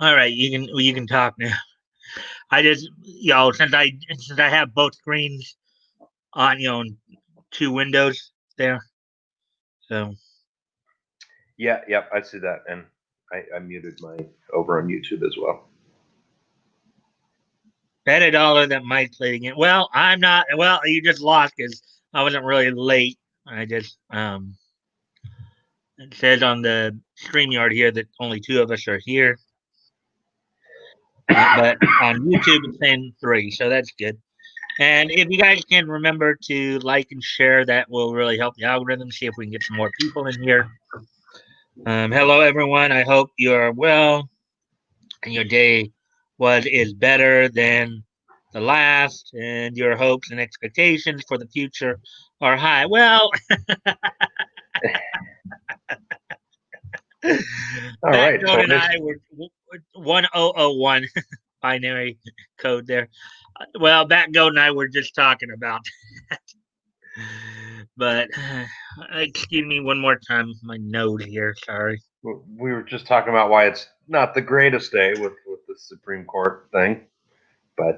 All right, you can talk now. I just since I have both screens on, two windows there. So Yeah, yep, I see that, and I muted my over on YouTube as well. bet a dollar that Mike's played again. Well, I'm not. Well, you just lost because I wasn't really late. I just it says on the StreamYard here that only two of us are here. But on YouTube it's saying three, so that's good. And if you guys can remember to like and share, that will really help the algorithm. See if we can get some more people in here. Hello, everyone. I hope you're well and your day is better than the last, and your hopes and expectations for the future are high. Well, All right, Batgoat and toys. I were 1001 binary code there. Well, Batgoat and I were just talking about that. But excuse me one more time. My nose here. Sorry. We were just talking about why it's not the greatest day with the Supreme Court thing, but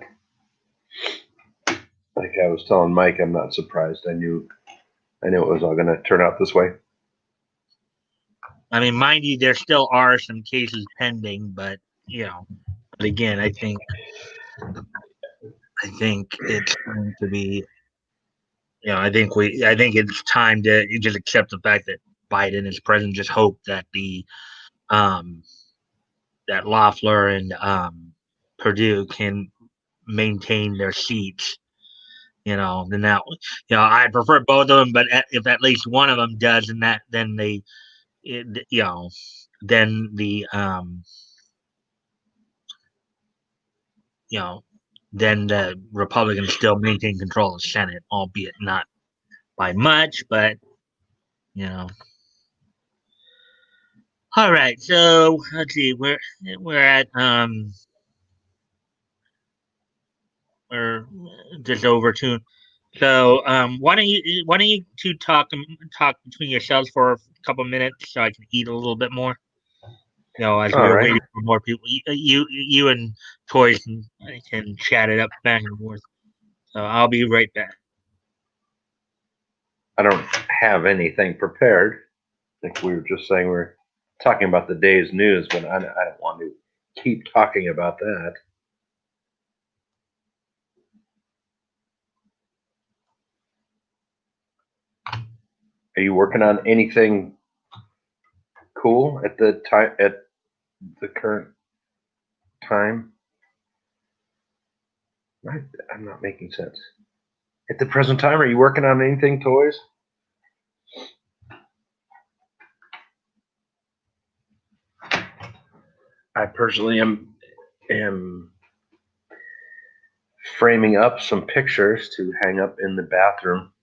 like I was telling Mike, I'm not surprised. I knew it was all going to turn out this way. I mean, mind you, there still are some cases pending, but but again, I think it's going to be, I think it's time to just accept the fact that Biden is president. Just hope that um, that Loeffler and Purdue can maintain their seats. Then that, I prefer both of them, but if at least one of them does, and that, then it, you know, then you know, then the Republicans still maintain control of the Senate, albeit not by much, but you know. All right, so let's see, we're at we're just over two. So why don't you two talk between yourselves for a couple minutes so I can eat a little bit more. As All we're right. waiting for more people, you and Toys can chat it up back and forth. So I'll be right back. I don't have anything prepared. I think we were just saying we're talking about the day's news, but I don't want to keep talking about that. Are you working on anything cool at the current time? Right? I'm not making sense. At the present time, are you working on anything, toys? I personally am framing up some pictures to hang up in the bathroom.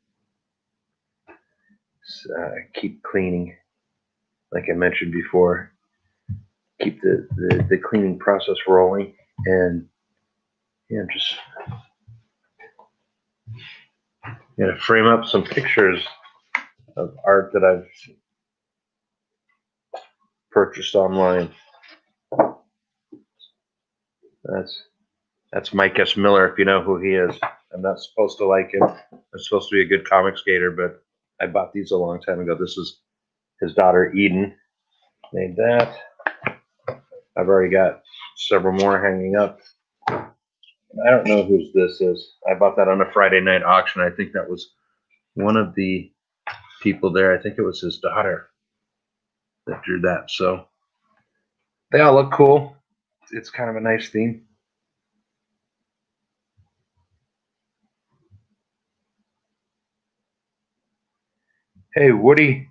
Keep cleaning, like I mentioned before. Keep the cleaning process rolling, and just frame up some pictures of art that I've purchased online. That's Mike S. Miller, if you know who he is. I'm not supposed to like him. I'm supposed to be a good comic skater, but I bought these a long time ago. This is his daughter Eden made that. I've already got several more hanging up. I don't know whose this is. I bought that on a Friday night auction. I think that was one of the people there. I think it was his daughter that drew that. So they all look cool. It's kind of a nice theme. Hey, Woody.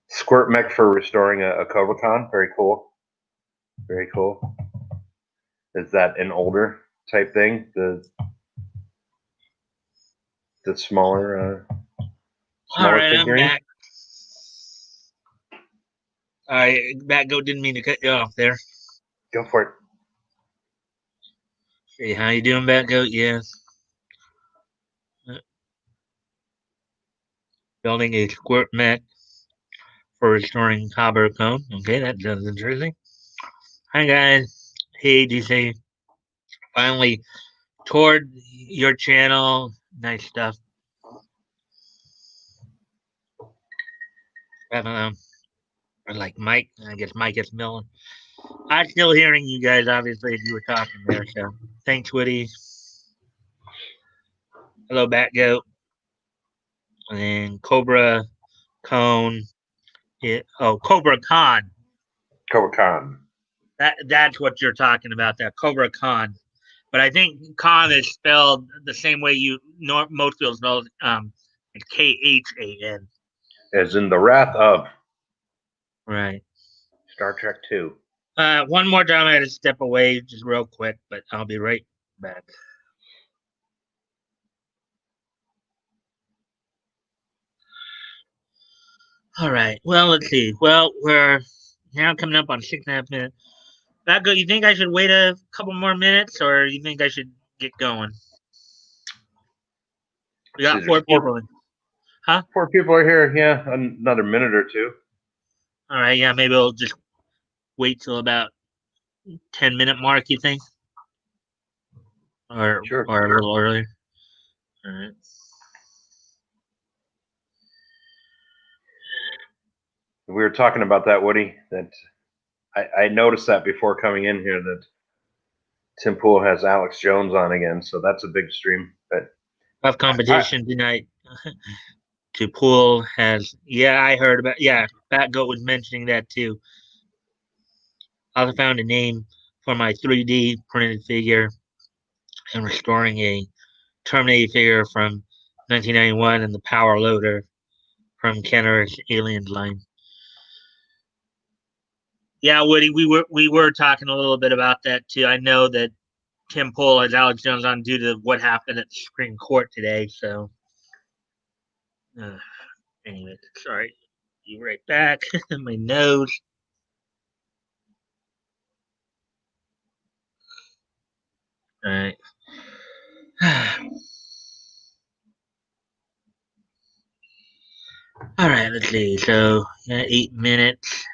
Squirt Mech for restoring a Cobra Con. Very cool. Very cool. Is that an older type thing? The smaller All smaller right, I'm figurine? back. That go didn't mean to cut you off there. Go for it. Hey, how you doing, Bat Goat? Yeah. Building a squirt mech for restoring copper cone. Okay, that sounds interesting. Hi, guys. Hey, DC. Finally, toward your channel. Nice stuff. Or like Mike. I guess Mike is Millen. I'm still hearing you guys, obviously, as you were talking there. So thanks, Woody. Hello, Bat Goat. And Cobra Cone. Cobra Khan. Cobra Khan. That's what you're talking about. That Cobra Khan. But I think Khan is spelled the same way most people spell it's Khan. As in the wrath of Right. Star Trek 2. One more time, I had to step away just real quick, but I'll be right back. All right. Well, let's see. Well, we're now coming up on 6.5 minutes. Bago, you think I should wait a couple more minutes, or you think I should get going? We got See, four there's people in. Huh? 4 people are here. Yeah, another minute or two. All right. Yeah, maybe we'll just wait till about 10-minute mark. You think, Sure. or a little earlier? All right. We were talking about that, Woody. That I noticed that before coming in here that Tim Pool has Alex Jones on again, so that's a big stream. But Tough competition tonight. To Pool has, yeah, I heard about, yeah, Fat Goat was mentioning that too. I found a name for my 3D printed figure and restoring a Terminator figure from 1991 and the Power Loader from Kenner's Aliens line. Yeah, Woody, we were talking a little bit about that too. I know that Tim Pool has Alex Jones on due to what happened at the Supreme Court today. So, anyway, sorry. Be right back. My nose. All right. All right, let's see. So, 8 minutes.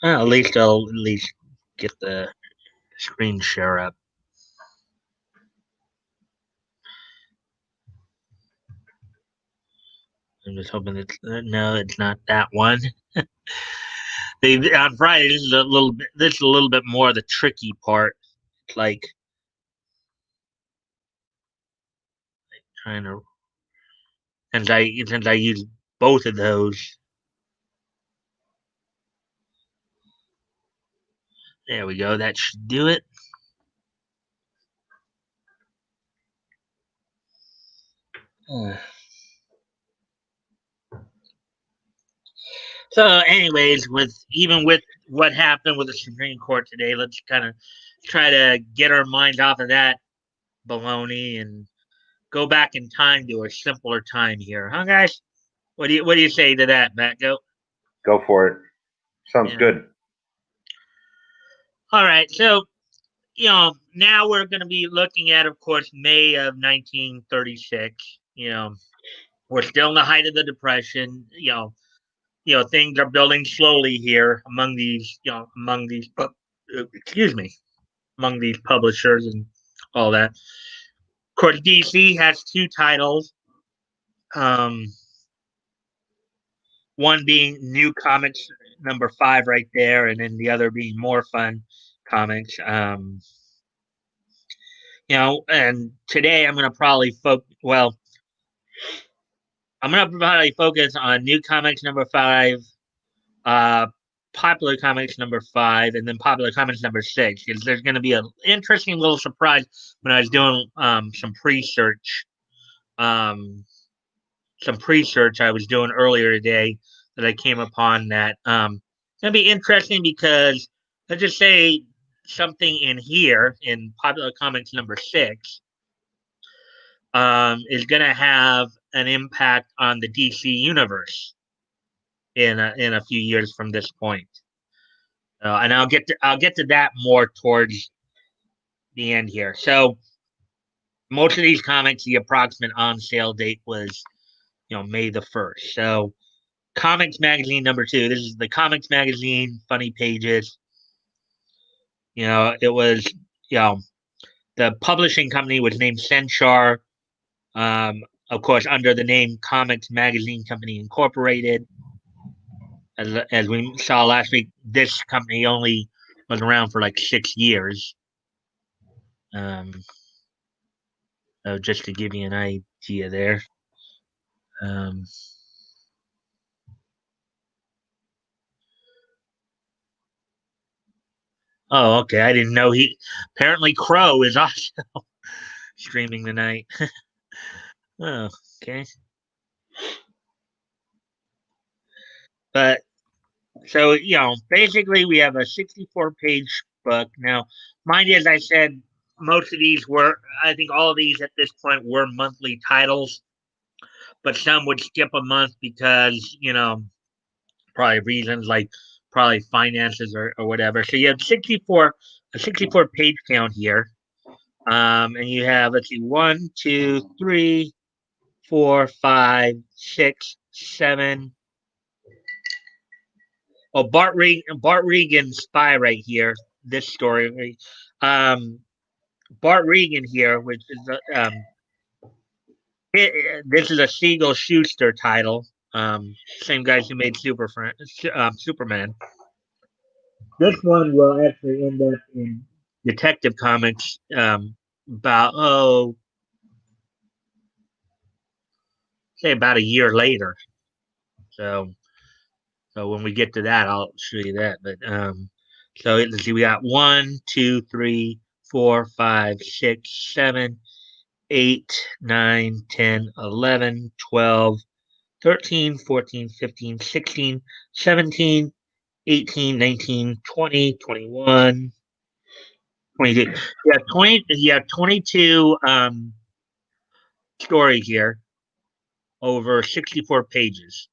Well, at least I'll get the screen share up. I'm just hoping it's no, it's not that one. On Friday, this is a little bit. This is a little bit more the tricky part. It's like trying to since I use both of those. There we go. That should do it. So, anyways, with what happened with the Supreme Court today, let's kind of try to get our minds off of that baloney and go back in time to a simpler time here, huh, guys? What do you say to that, Matt? Go. go for it. Sounds Yeah. good. All right. So now we're going to be looking at, of course, May of 1936. We're still in the height of the Depression. Things are building slowly here excuse me, among these publishers and all that. Of course, DC has two titles. Um, one being New Comics number 5 right there, and then the other being More Fun Comics. And today I'm going to probably focus on New Comics number 5, uh, Popular Comics number 5, and then Popular Comics number 6. Because there's going to be an interesting little surprise when I was doing some pre-search. Some pre-search I was doing earlier today that I came upon that it's going to be interesting because let's just say something in here in Popular Comics number 6 is going to have an impact on the DC universe in a few years from this point. And I'll get to that more towards the end here. So most of these comics, the approximate on sale date was May the 1st. So Comics Magazine number 2. This is the Comics Magazine funny pages. It was the publishing company was named Censar, of course, under the name Comics Magazine Company Incorporated. As we saw last week, this company only was around for like 6 years. So just to give you an idea there. Um, oh, okay. I didn't know he. Apparently, Crow is also streaming tonight. Oh, okay. But so basically, we have a 64-page book now. Mind you, as I said, most of these were. I think all of these at this point were monthly titles, but some would skip a month because probably reasons like probably finances or whatever. So you have 64 page count here. And you have, let's see, 1, 2, 3, 4, 5, 6, 7. Oh, Bart Regan spy right here. This story, Bart Regan here, which is this is a Siegel Schuster title. Same guys who made Superman. This one will actually end up in Detective Comics about say about a year later. So when we get to that, I'll show you that. But so let's see, we got 1, 2, 3, 4, 5, 6, 7, 8, 9, 10, 11, 12, 13, 14, 15, 16, 17, 18, 19, 20, 21, 22. Yeah, 20. Yeah, 22 stories here over 64 pages.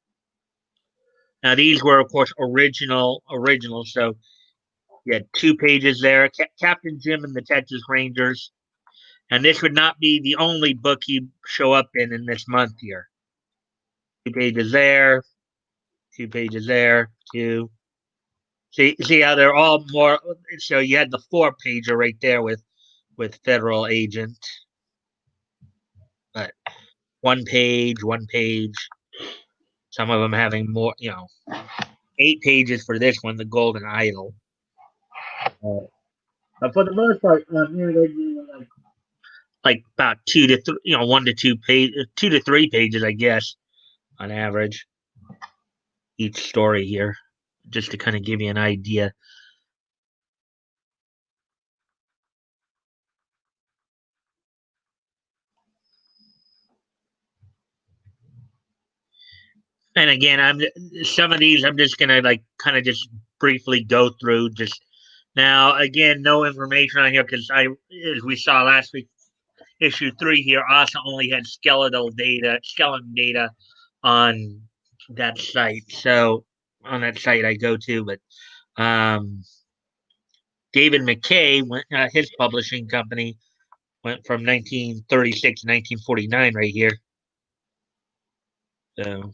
Now these were, of course, original. So you had 2 pages there. Captain Jim and the Texas Rangers, and this would not be the only book he'd show up in this month here. 2 pages there, 2 pages there, two. See how they're all more. So you had the 4 pager right there with Federal Agent, but 1 page, 1 page. Some of them having more, 8 pages for this one, the Golden Idol. But for the most part, they're doing like about 2 to 3, 1 to 2 page, 2 to 3 pages, I guess, on average, each story here, just to kind of give you an idea. And again, some of these I'm just gonna like kind of just briefly go through. Just now, again, no information on here because as we saw last week, issue 3 here also only had skeleton data on that site. So on that site I go to, but David McKay his publishing company went from 1936 to 1949 right here. So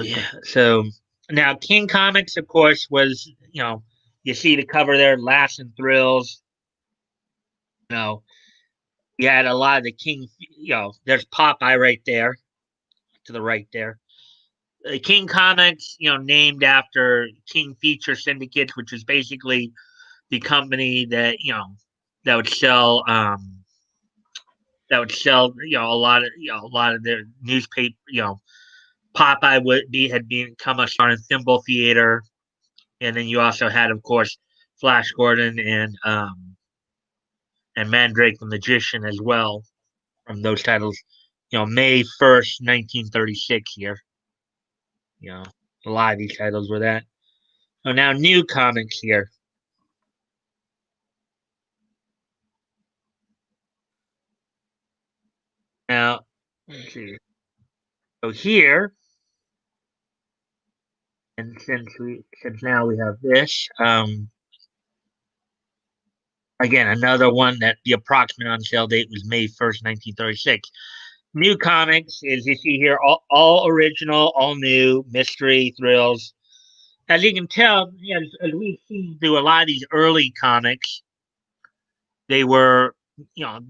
yeah. So now King Comics, of course, was you see the cover there, Laughs and Thrills. You know, you had a lot of the King. There's Popeye right there to the right there. King Comics, named after King Feature Syndicate, which is basically the company that would sell a lot of their newspaper. Popeye had become a star in Thimble Theater, and then you also had, of course, Flash Gordon and Mandrake the Magician as well from those titles. May 1st, 1936 here. A lot of these titles were that. So now new comics here. Now, let's see. So here And since now we have this, again, another one that the approximate on sale date was May 1st, 1936. New comics, as you see here, all original, all new, mystery, thrills. As you can tell, as we've seen through a lot of these early comics, they were,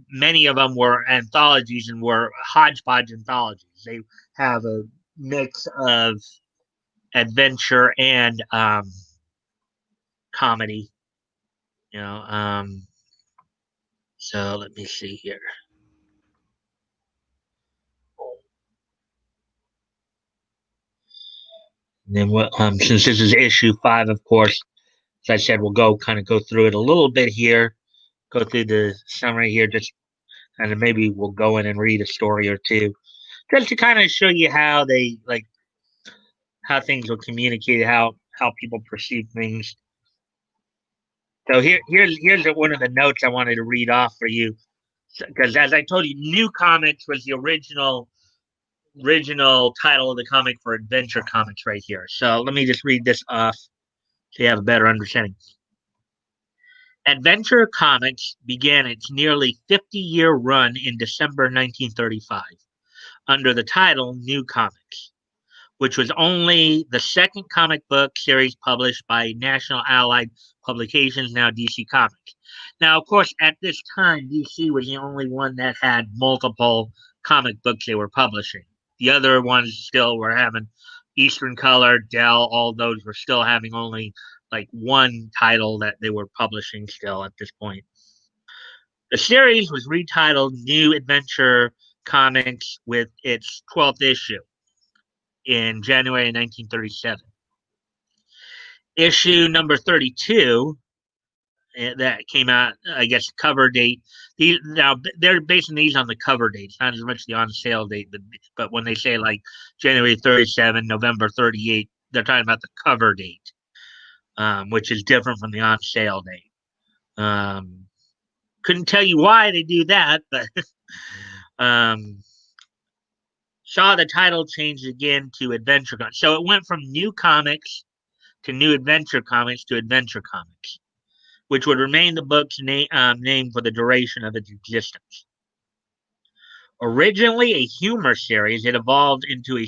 many of them were anthologies and were hodgepodge anthologies. They have a mix of adventure and comedy. You know, so let me see here. And then since this is issue 5, of course, as I said, we'll go through it a little bit here. Go through the summary here, just and then maybe we'll go in and read a story or two, just to kind of show you how they how things were communicated, how people perceive things. So here's one of the notes I wanted to read off for you, because as I told you, New Comics was the original title of the comic for Adventure Comics right here. So let me just read this off so you have a better understanding. Adventure Comics began its nearly 50-year run in December 1935 under the title New Comics, which was only the second comic book series published by National Allied Publications, now DC Comics. Now, of course, at this time, DC was the only one that had multiple comic books they were publishing. The other ones still were having Eastern Color, Dell, all those were still having only like one title that they were publishing still at this point. The series was retitled New Adventure Comics with its 12th issue in January 1937. Issue number 32 that came out, I guess, cover date. Now they're basing these on the cover dates, not as much the on sale date. But when they say like January 37, November 38, they're talking about the cover date, which is different from the on sale date. Couldn't tell you why they do that, but saw the title changed again to Adventure Comics. So it went from New Comics to New Adventure Comics to Adventure Comics, which would remain the book's name for the duration of its existence. Originally a humor series, it evolved into a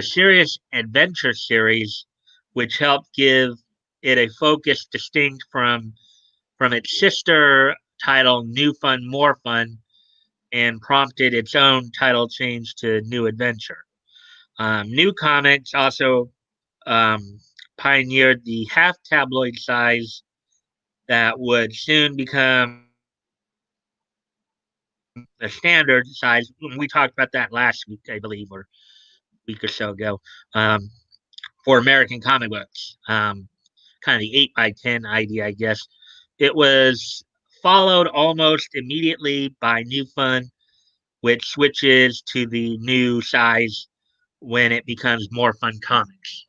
serious adventure series, which helped give it a focus distinct from its sister title New Fun, More Fun, and prompted its own title change to New Adventure. New Comics also pioneered the half tabloid size that would soon become the standard size. We talked about that last week, I believe, or a week or so ago, for American comic books. Kind of the 8x10 idea, I guess. It was followed almost immediately by New Fun, which switches to the new size when it becomes More Fun Comics.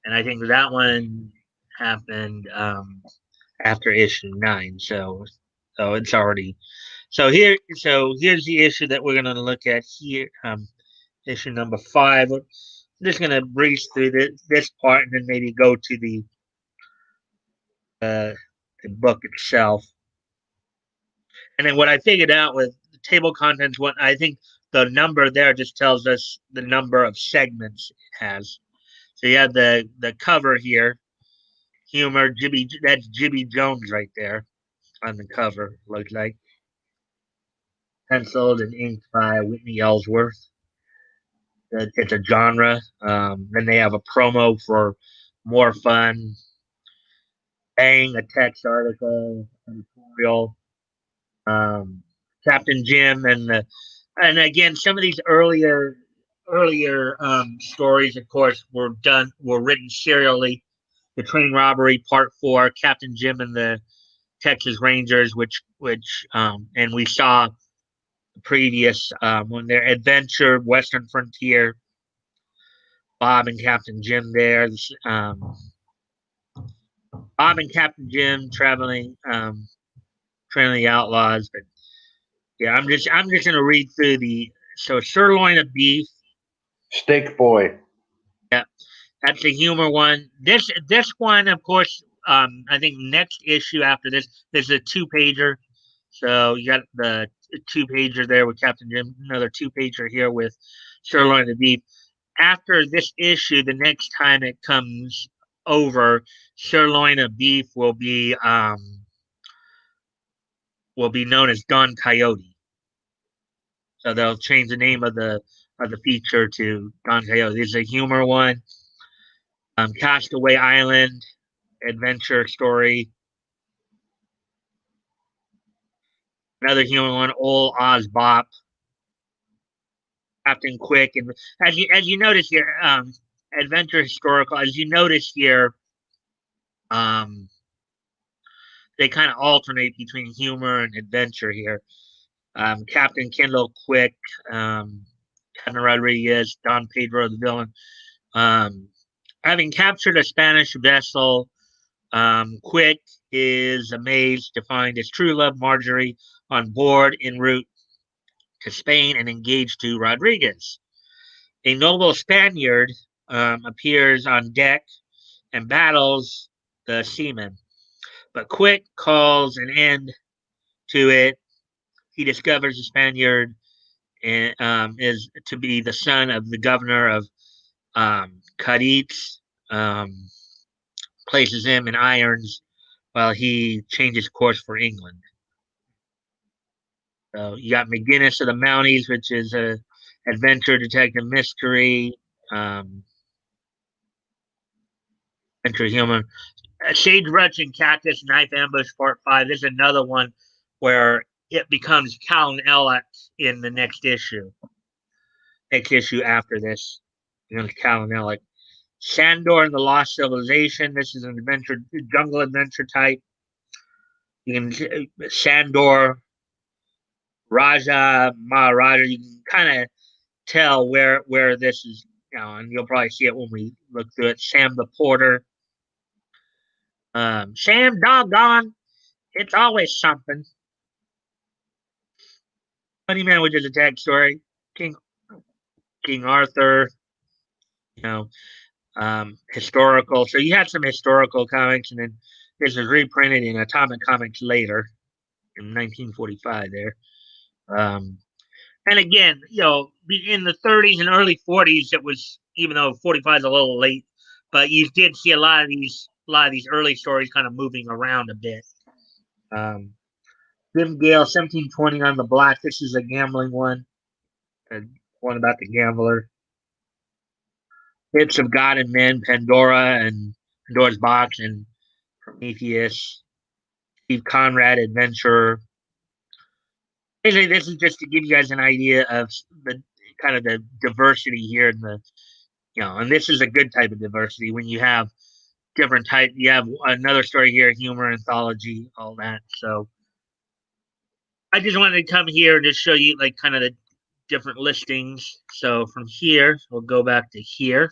And I think that one happened after issue 9. So it's already here's the issue that we're going to look at here. Issue number 5. I'm just going to breeze through this part and then maybe go to the book itself. And then what I figured out with the table contents, what I think the number there just tells us the number of segments it has. So you have the cover here, humor, Jibby. That's Jibby Jones right there on the cover. Looks like penciled and inked by Whitney Ellsworth. It's a genre. Then they have a promo for More Fun, Bang, a text article, editorial, Captain Jim, and again some of these earlier stories, of course, were written serially. The train robbery, part 4, Captain Jim and the Texas Rangers, which and we saw the previous when their adventure, Western Frontier, Bob and Captain Jim there. Bob and Captain Jim trailing the outlaws. But yeah, I'm just gonna read through the sirloin of beef. Steak Boy. That's the humor one. This one, of course, I think next issue after this is a two pager. So you got the two pager there with Captain Jim, another two pager here with Sirloin of Beef. After this issue, the next time it comes over, Sirloin of Beef will be known as Don Coyote. So they'll change the name of the feature to Don Coyote. This is a humor one. Castaway Island adventure story. Another humor one. Old Oz Bop. Captain Quick, and as you notice here, adventure historical. As you notice here, um, they kind of alternate between humor and adventure here. Captain Kendall Quick, Captain Rodriguez, Don Pedro the villain. Um, Having captured a Spanish vessel, Quick is amazed to find his true love, Marjorie, on board en route to Spain and engaged to Rodriguez. A noble Spaniard appears on deck and battles the seamen, but Quick calls an end to it. He discovers the Spaniard is to be the son of the governor of Cadiz, um, places him in irons while he changes course for England. So you got McGinnis of the Mounties, which is a adventure detective mystery, um, adventure human. Sagebrush and Cactus Knife Ambush Part 5. This is another one where it becomes Cal and Elliot in the next issue. Next issue after this, Cal and Elliot. Sandor and the Lost Civilization. This is an adventure, jungle adventure type. You can Sandor, Raja, Maharaja. You can kind of tell where this is, and you'll probably see it when we look through it. Sam the Porter. Sam Doggone. It's always something. Funny Man, which is a tag story. King King Arthur. You know, historical. So you had some historical comics, and then this was reprinted in Atomic Comics later in 1945. There. Um, and again, in the 30s and early 40s, it was, even though 45 is a little late, but you did see a lot of these early stories kind of moving around a bit. Jim Gale, 1720 on the Block. This is a gambling one, one about the gambler. Hits of God and Men, Pandora and Pandora's Box, and Prometheus. Steve Conrad, Adventurer. Basically, this is just to give you guys an idea of the kind of the diversity here in the, and this is a good type of diversity when you have different type. You have another story here, humor, anthology, all that. So I just wanted to come here and just show you like kind of the different listings. So from here, we'll go back to here.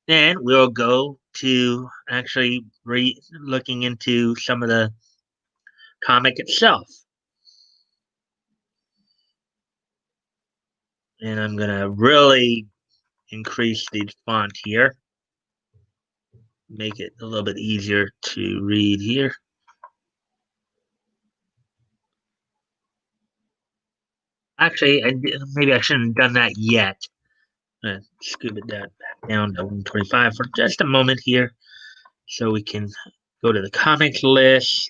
Then we'll go to actually looking into some of the comic itself. And I'm going to really increase the font here, make it a little bit easier to read here. Actually, maybe I shouldn't have done that yet. I'm going to scoop it back down to 125 for just a moment here so we can go to the comics list.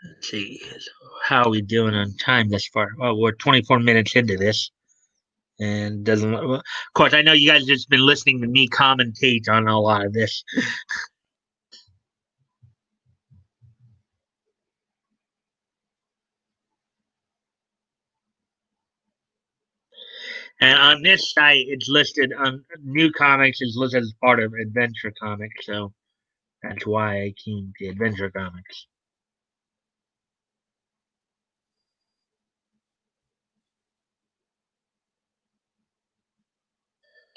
Let's see, how are we doing on time this far? Well, we're 24 minutes into this, and doesn't. Of course, I know you guys just been listening to me commentate on a lot of this. And on this site, it's listed on new comics is listed as part of Adventure Comics, so that's why I came to Adventure Comics.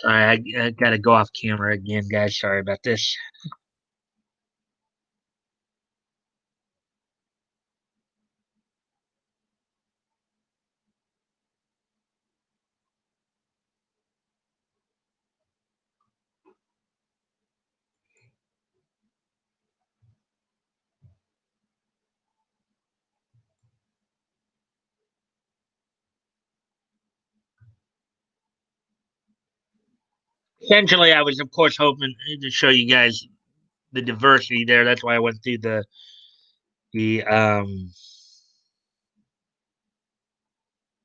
I got to go off camera again, guys. Sorry about this. Essentially, I was, of course, hoping to show you guys the diversity there. That's why I went through the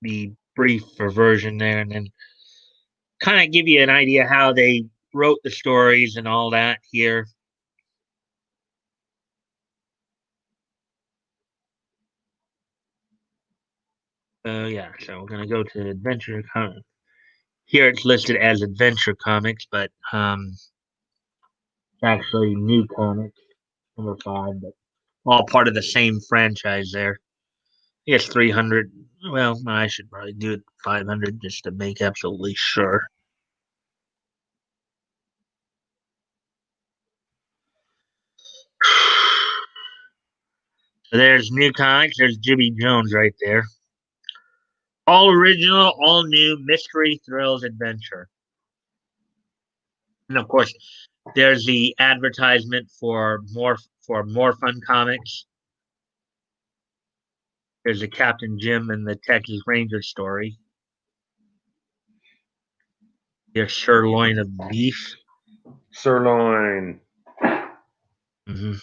the brief version there, and then kind of give you an idea how they wrote the stories and all that here. Yeah, so we're gonna go to Adventure Comics. Here it's listed as Adventure Comics, but it's actually New Comics #5, but all part of the same franchise there. I guess 300. Well, I should probably do it 500 just to make absolutely sure. So there's New Comics. There's Jimmy Jones right there. All original, all new mystery thrills adventure. And of course, there's the advertisement for more fun comics. There's the Captain Jim and the Texas Ranger story. There's Sirloin of Beef. Sirloin. Mm-hmm.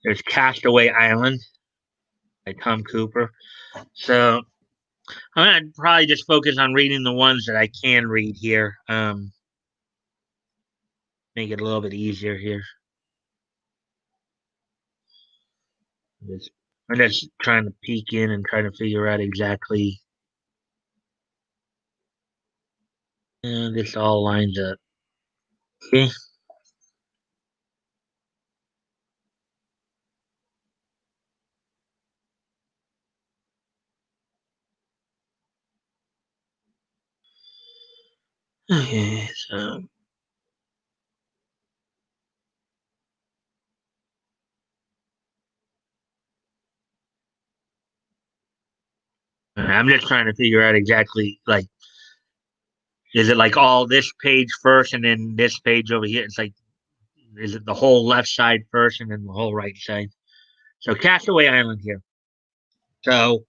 There's Castaway Island by Tom Cooper. So I'm gonna probably just focus on reading the ones that I can read here. Make it a little bit easier here. I'm just trying to peek in and trying to figure out exactly. This all lines up. Okay. Okay. So I'm just trying to figure out exactly like, is it like all this page first and then this page over here? It's like, is it the whole left side first and then the whole right side? So Castaway Island here. So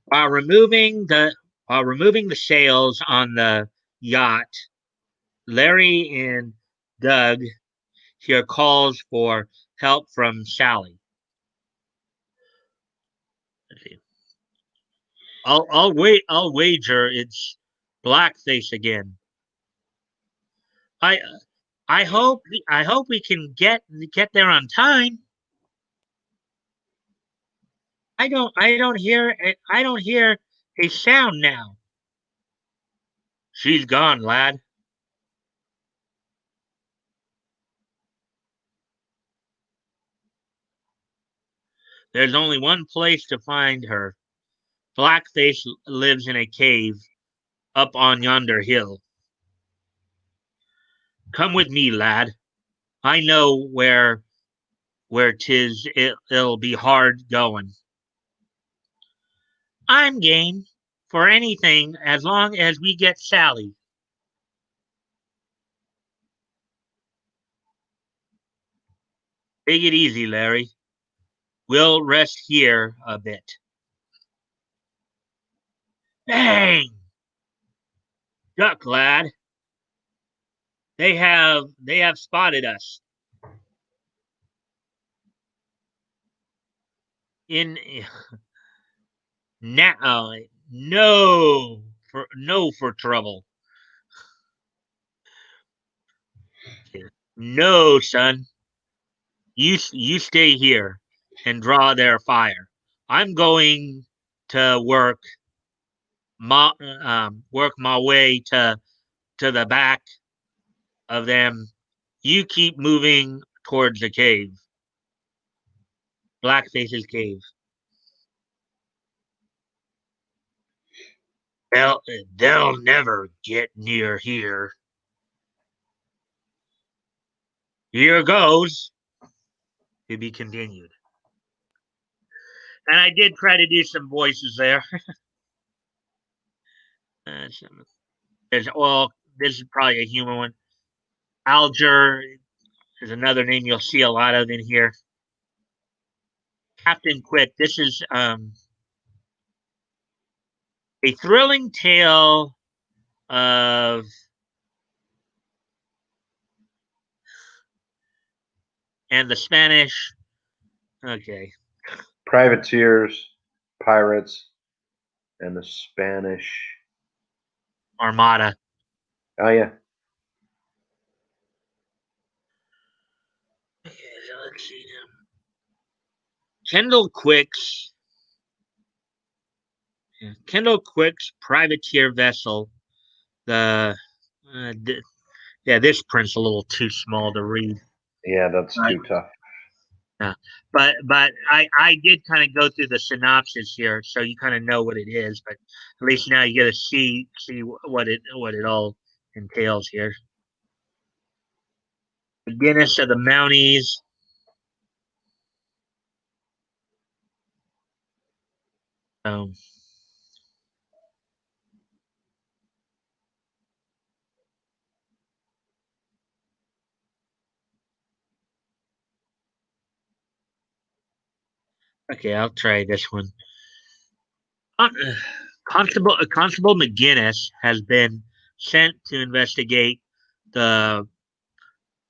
while removing the sails on the yacht, Larry and Doug here calls for help from Sally. Let's see. I'll wait. I'll wager it's blackface again. I I hope we can get there on time. I don't hear a sound now. She's gone, lad. There's only one place to find her. Blackface lives in a cave up on yonder hill. Come with me, lad. I know where 'tis. It'll be hard going. I'm game for anything as long as we get Sally. Take it easy, Larry. We'll rest here a bit. Bang! Duck, lad. They have spotted us. In now, no for trouble. No, son. You stay here and draw their fire. I'm going to work my way to the back of them. You keep moving towards the cave. Blackface's cave. They'll they'll never get near here. Here goes. To be continued. And I did try to do some voices there. Well, this is probably a human one. Alger is another name you'll see a lot of in here. Captain Quick. This is a thrilling tale of and the Spanish. Okay. Privateers, pirates, and the Spanish. Armada. Oh yeah, Okay, so let's see now. Kendall Quick's Kendall Quick's privateer vessel. The yeah, this print's a little too small to read. yeah, that's But, too tough. but I did kind of go through the synopsis here, so you kind of know what it is. But at least now you get to see what it all entails here. The Guinness of the Mounties. Um, okay, I'll try this one. Uh, Constable McGinnis has been sent to investigate the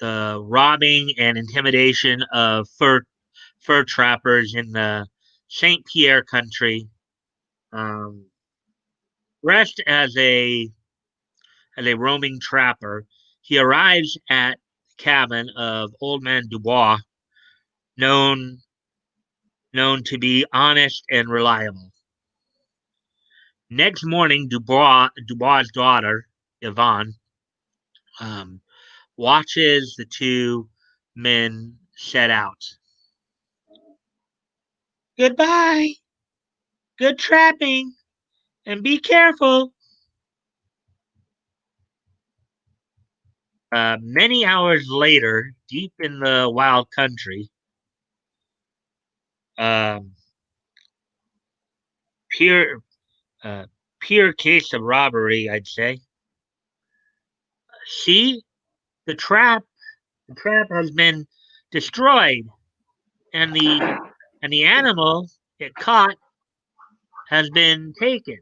robbing and intimidation of fur trappers in the Saint Pierre country. Dressed as a roaming trapper, he arrives at the cabin of Old Man Dubois, known known to be honest and reliable. Next morning, Dubois' daughter Yvonne um, watches the two men set out. Goodbye, good trapping, and be careful. Many hours later, deep in the wild country, um, pure uh, pure case of robbery, I'd say. See, the trap the trap has been destroyed, and the animal it caught has been taken.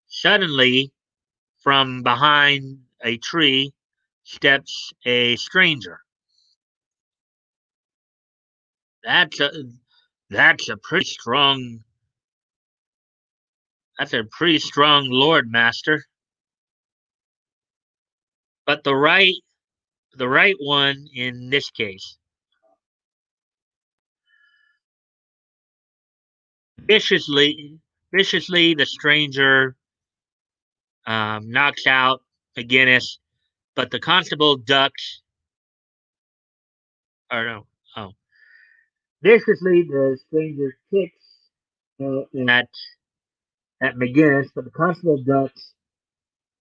Suddenly, from behind a tree steps a stranger. That's a that's a pretty strong that's a pretty strong lord, master. But the right one in this case. Viciously viciously the stranger knocks out McGinnis, but the constable ducks or no oh viciously the stranger kicks at McGinnis, but the constable ducks,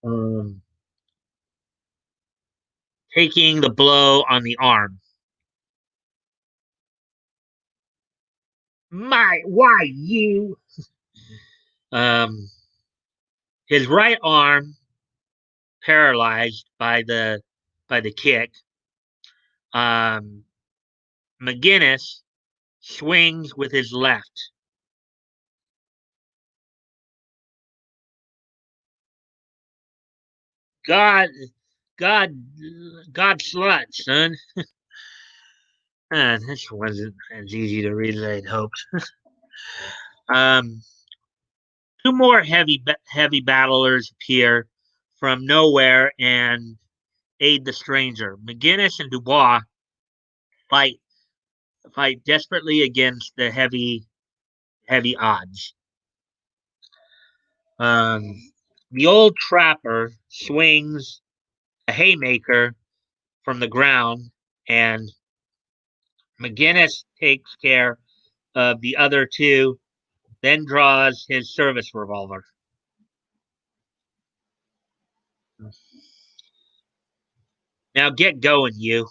um, taking the blow on the arm. Why you? Um, his right arm paralyzed by the kick. Um, McGinnis swings with his left. God, God, God slut, son. This wasn't as easy to read as I'd hoped. Um, two more heavy battlers appear from nowhere and aid the stranger. McGinnis and Dubois fight fight desperately against the heavy odds. Um, the old trapper swings a haymaker from the ground, and McGinnis takes care of the other two, then draws his service revolver. Now get going, you.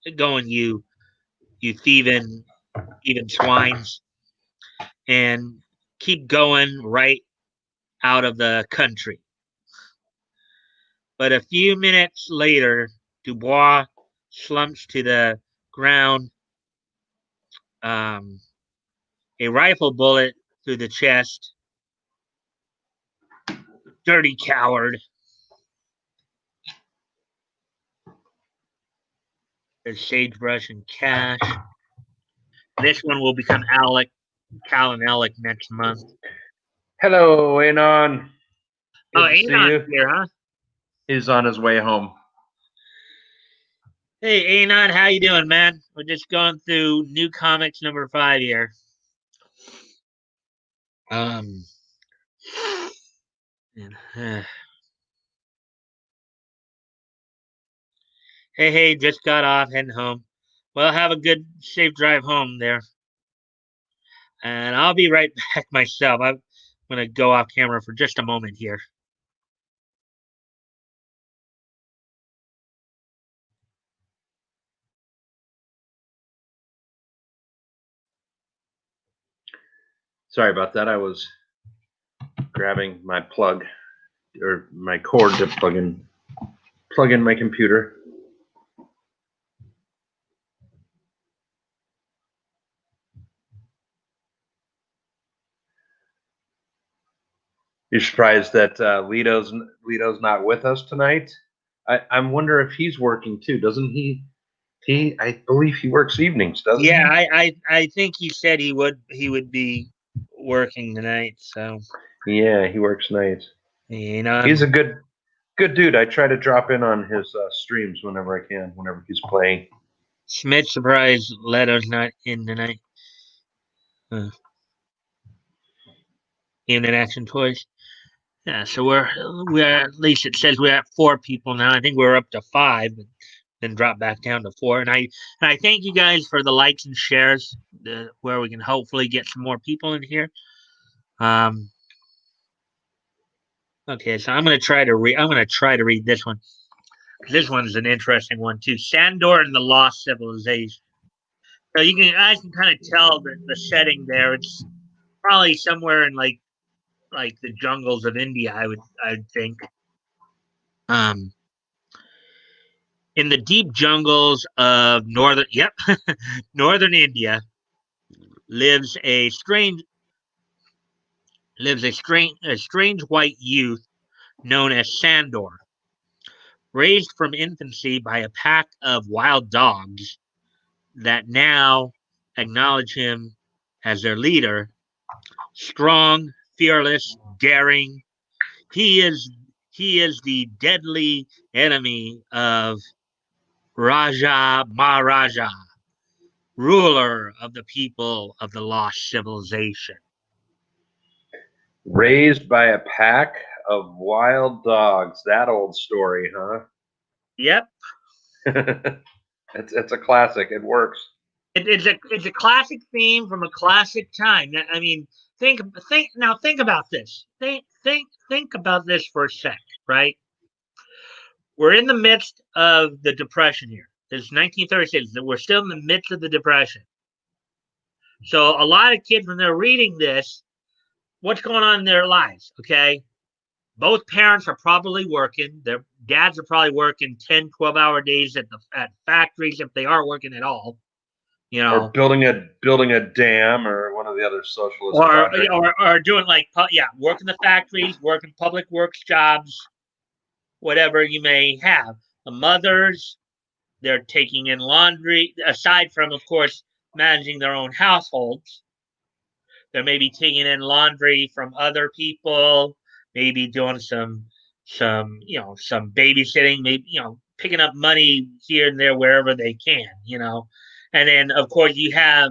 Get going, you thieving swines, and keep going right out of the country. But a few minutes later, Dubois slumps to the ground. Um, a rifle bullet through the chest. Dirty coward. There's Sagebrush and Cash. This one will become Alec, Cal and Alec next month. Hello, Anon. Good to see you. Here, huh? He's on his way home. Hey, Anon, how you doing, man? We're just going through New Comics number 5 here. Hey, just got off, heading home. Well, have a good, safe drive home there. And I'll be right back myself. I'm going to go off camera for just a moment here. Sorry about that. I was grabbing my plug or my cord to plug in my computer. You're surprised that Lito's not with us tonight? I wonder if he's working too. Doesn't he? I believe he works evenings, doesn't he? Yeah, I think he said he would be working tonight. So yeah, he works nights. You know, he's a good dude. I try to drop in on his streams whenever I can, whenever he's playing. Schmidt surprised Leto's not in tonight. Evening Action Toys. Yeah, so we're at least it says we're at 4 people now. I think we're up to 5, but then drop back down to 4. And I thank you guys for the likes and shares, where we can hopefully get some more people in here. Okay, so I'm gonna try to read this one. This one's an interesting one too. Sandor and the Lost Civilization. So I can kind of tell the setting there. It's probably somewhere in like the jungles of India, I would think. In the deep jungles of northern India lives a strange white youth known as Sandor. Raised from infancy by a pack of wild dogs that now acknowledge him as their leader, strong, fearless, daring, he is the deadly enemy of Raja Maharaja, ruler of the people of the lost civilization. Raised by a pack of wild dogs. That old story, huh? Yep. It's a classic. It works. It's a classic theme from a classic time. I mean, think about this. Think about this for a sec, right? We're in the midst of the Depression here. This is 1936. We're still in the midst of the Depression. So a lot of kids, when they're reading this, what's going on in their lives? Okay. Both parents are probably working. Their dads are probably working 10, 12-hour days at factories if they are working at all. Or building a dam or one of the other socialist projects. Or doing working the factories, working public works jobs, whatever you may have. The mothers, they're taking in laundry, aside from, of course, managing their own households. They're maybe taking in laundry from other people, maybe doing some babysitting, maybe, picking up money here and there wherever they can, And then, of course, you have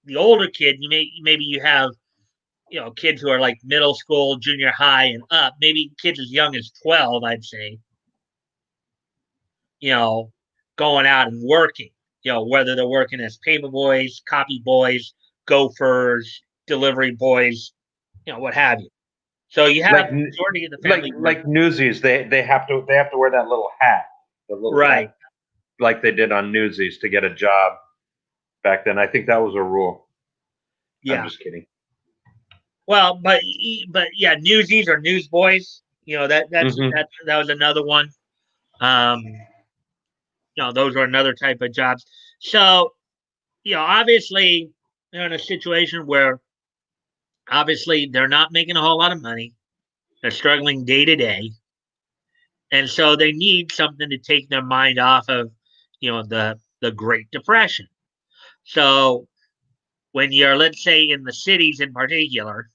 the older kid. Maybe you have, kids who are like middle school, junior high, and up. Maybe kids as young as 12, I'd say. Going out and working. Whether they're working as paper boys, copy boys, gophers, delivery boys, what have you. So you have majority of the family like Newsies. They have to wear that little hat, hat, like they did on Newsies to get a job back then. I think that was a rule. Yeah. I'm just kidding. Well, but yeah, Newsies or Newsboys. That was another one. Those are another type of jobs. So, obviously, they're in a situation where Obviously, they're not making a whole lot of money. They're struggling day to day, and so they need something to take their mind off of, the Great Depression. So when you're, let's say, in the cities in particular,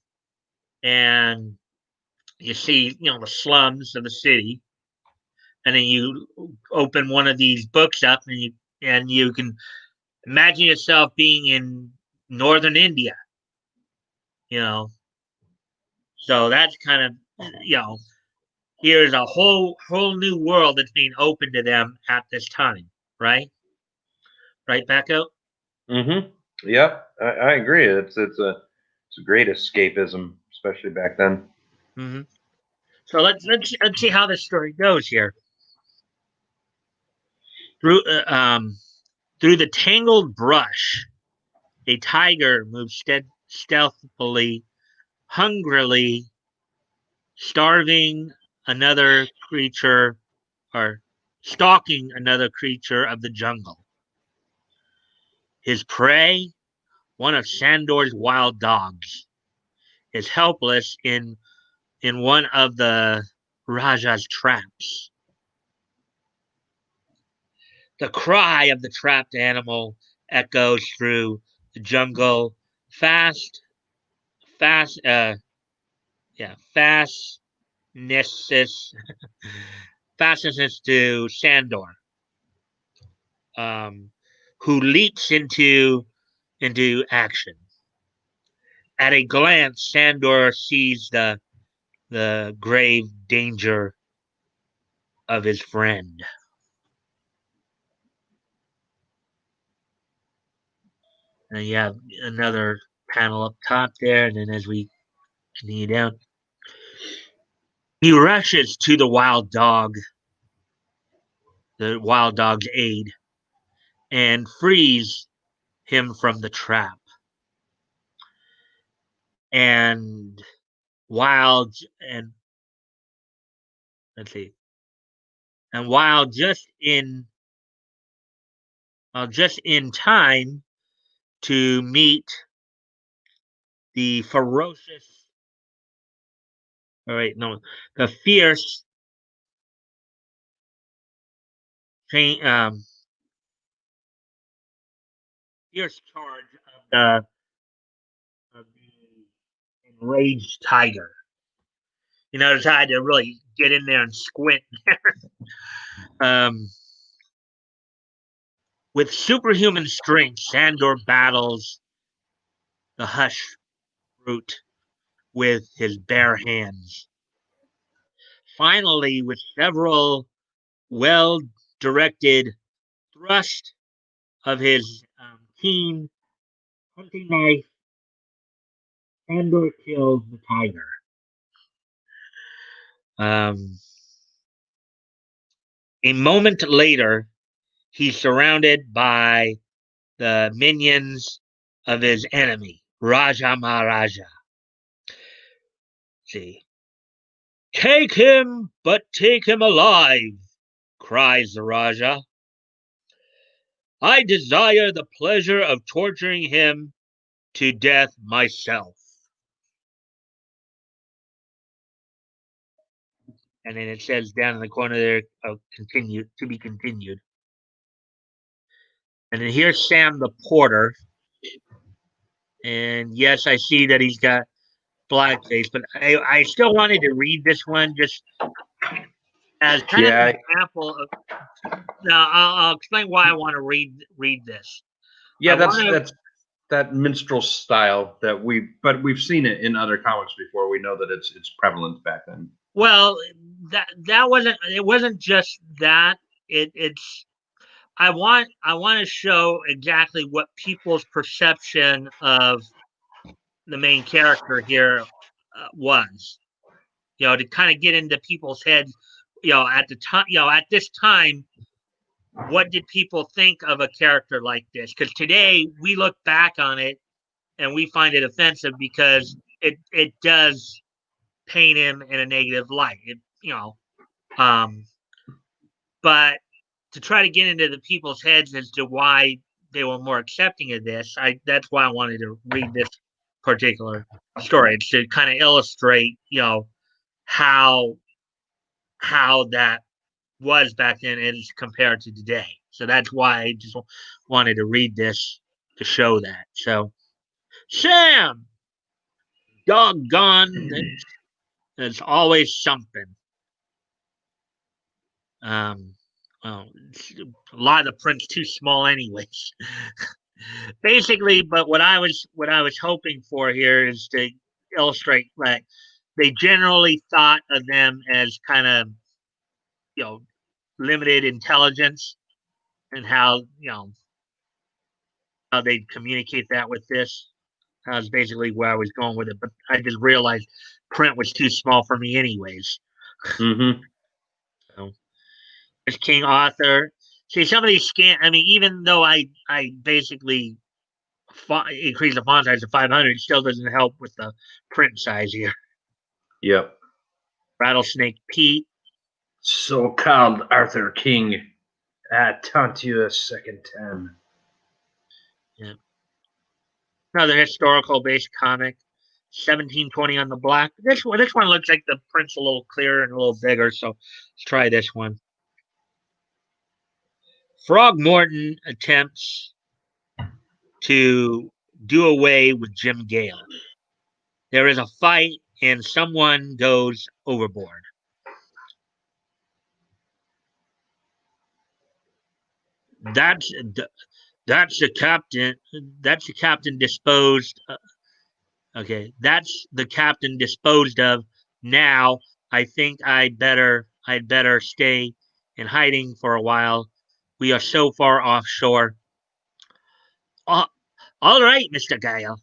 and you see, the slums of the city, and then you open one of these books up, and you can imagine yourself being in northern India, you know. So that's kind of, here's a whole new world that's being opened to them at this time, right? Right, Becco? Mm-hmm. Yeah, I agree. It's a great escapism, especially back then. Mm-hmm. So let's see how this story goes here. Through through the tangled brush, a tiger moves stealthily, hungrily, starving another creature, or stalking another creature of the jungle. His prey, one of Sandor's wild dogs, is helpless in one of the Raja's traps. The cry of the trapped animal echoes through the jungle, fast, fast, fastnesses, fastnesses to Sandor, um, who leaps into action. At a glance, Sandor sees the grave danger of his friend. And you have another panel up top there, and then as we continue down, he rushes to the wild dog's aid, and frees him from the trap. And while and let's see, and while just in time to meet the ferocious, all right, no, the um, fierce charge of the enraged tiger. Notice I had to really get in there and squint. um, with superhuman strength, Sandor battles the hush brute with his bare hands. Finally, with several well directed thrusts of his keen hunting knife, Sandor kills the tiger. Um, a moment later, he's surrounded by the minions of his enemy, Raja Maharaja. See, take him, but take him alive, cries the Raja. I desire the pleasure of torturing him to death myself. And then it says down in the corner there, continue to be continued. And then here's Sam the porter. And yes, I see that he's got blackface, but I still wanted to read this one just as kind of an Yeah, example of. Now I'll explain why I want to read this. yeah. I That's want to. that's that minstrel style but we've seen it in other comics before. We know that it's prevalent back then. Well, that wasn't. It wasn't just that. It's. I want to show exactly what people's perception of the main character here was. To kind of get into people's heads. At the time. At this time, what did people think of a character like this? Because today we look back on it and we find it offensive because it does paint him in a negative light. Um, but to try to get into the people's heads as to why they were more accepting of this, that's why I wanted to read this particular story. It's to kind of illustrate, how that was back then as compared to today. So that's why I just wanted to read this to show that. So, Sam, doggone, there's always something. Um, well, a lot of the print's too small, anyways. Basically, but what I was hoping for here is to illustrate that they generally thought of them as kind of you know limited intelligence, and how they communicate that with this. That's basically where I was going with it, but I just realized print was too small for me, anyways. Mm-hmm. So, as King Arthur, see some of these scan. I mean, even though I basically increase the font size to 500, it still doesn't help with the print size here. Yep. Rattlesnake Pete. So-called Arthur King. Taunt you a second time. Yeah. Another historical based comic. 1720 on the black. This one looks like the print's a little clearer and a little bigger, so let's try this one. Frog Morton attempts to do away with Jim Gale. There is a fight and someone goes overboard. That's that's the captain. That's the captain disposed. Okay, that's the captain disposed of. Now I think I'd better stay in hiding for a while. We are so far offshore. Uh, all right, Mr. Gale.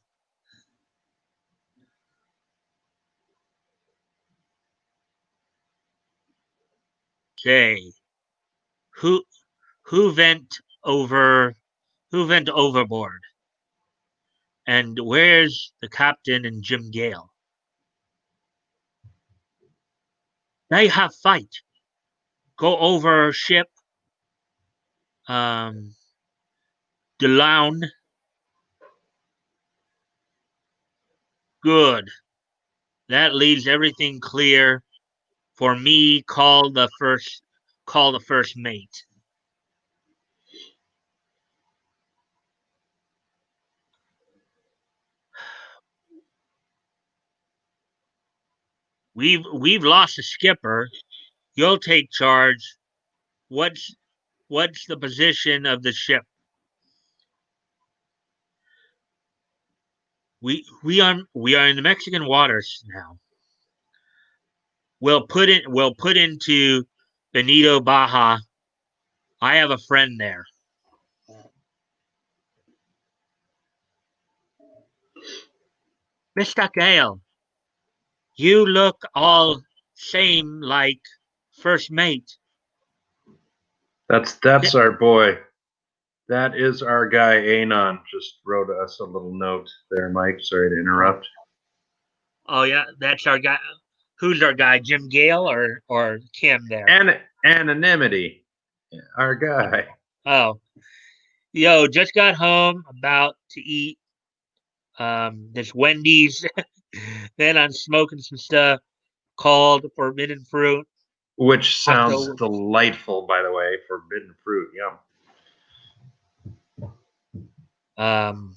Say, who who went over who went overboard? And where's the captain and Jim Gale? They have fight. Go over ship. Um, Delown. Good. That leaves everything clear for me. Call the first mate. We've lost a skipper. You'll take charge. What's the position of the ship? We are in the Mexican waters now. We'll put into Benito Baja. I have a friend there. Mr. Gale, you look all same like first mate. That's our boy. That is our guy, Anon. Just wrote us a little note there, Mike. Sorry to interrupt. Oh yeah, that's our guy. Who's our guy? Jim Gale or Kim there? Anonymity. Our guy. Oh, yo, just got home, about to eat this Wendy's. Then I'm smoking some stuff called forbidden fruit. Which sounds Also, delightful, by the way. Forbidden fruit. Yum. um,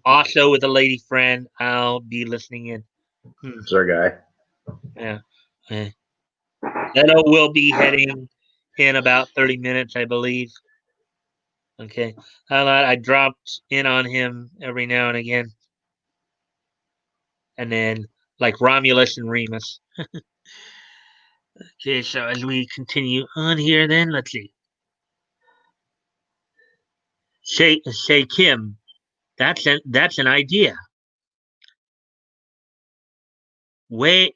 also with a lady friend, I'll be listening in. It's our guy. Yeah. Eh. Then we'll be heading in about 30 minutes, I believe. Okay. I dropped in on him every now and again. And then, like Romulus and Remus. Okay, so as we continue on here, then, let's see. Say, Kim, that's an idea. Wait,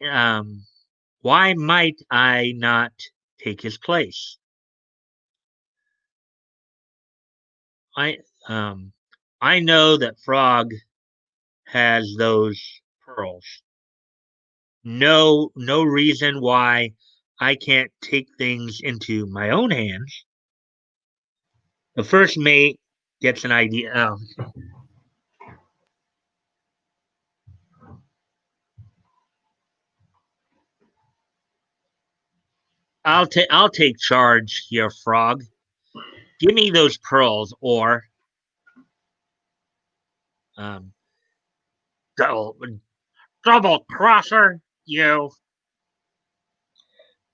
why might I not take his place? I um I know that Frog has those pearls. No reason why I can't take things into my own hands. The first mate gets an idea. I'll take charge here, Frog. Give me those pearls, or um, double, double crosser, you.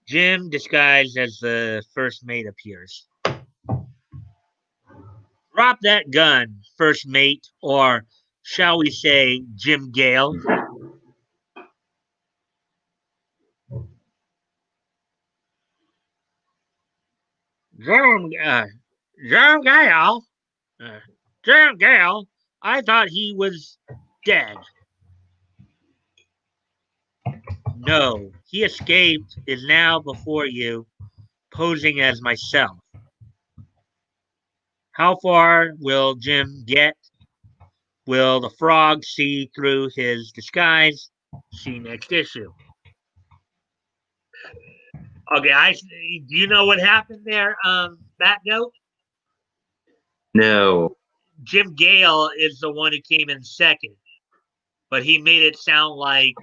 Jim, disguised as the first mate, appears. Drop that gun, first mate, or shall we say, Jim Gale. Jim, Jim Gale, uh, Jim Gale. I thought he was dead. No, he escaped, is now before you, posing as myself. How far will Jim get? Will the frog see through his disguise? See next issue. Okay, do you know what happened there, Bat Goat? No. Jim Gale is the one who came in second, but he made it sound like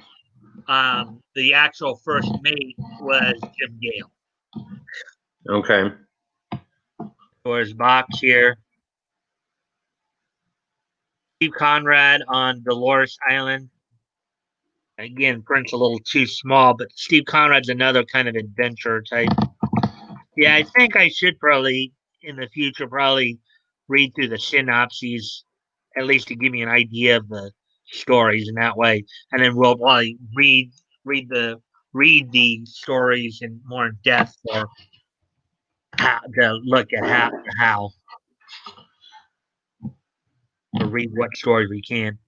the actual first mate was Jim Gale. Okay. For his box here. Steve Conrad on Dolores Island. Again, print's a little too small, but Steve Conrad's another kind of adventure type. Yeah, I think I should probably, in the future, probably read through the synopses, at least to give me an idea of the stories in that way. And then we'll probably read the stories in more in depth or how to look at how or read what stories we can.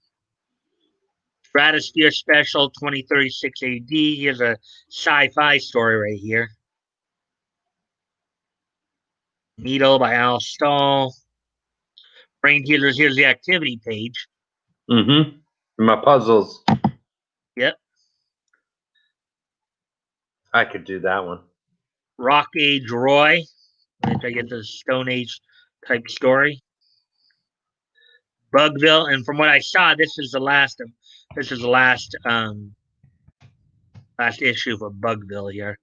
Stratosphere Special 2036 AD. Here's a sci-fi story right here. Needle by Al Stahl. Brain Healers. Here's the activity page. Mm-hmm. My puzzles. Yep. I could do that one. Rock Age Roy, which I guess is a Stone Age type story. Bugville, and from what I saw, this is the last last issue for Bugville here.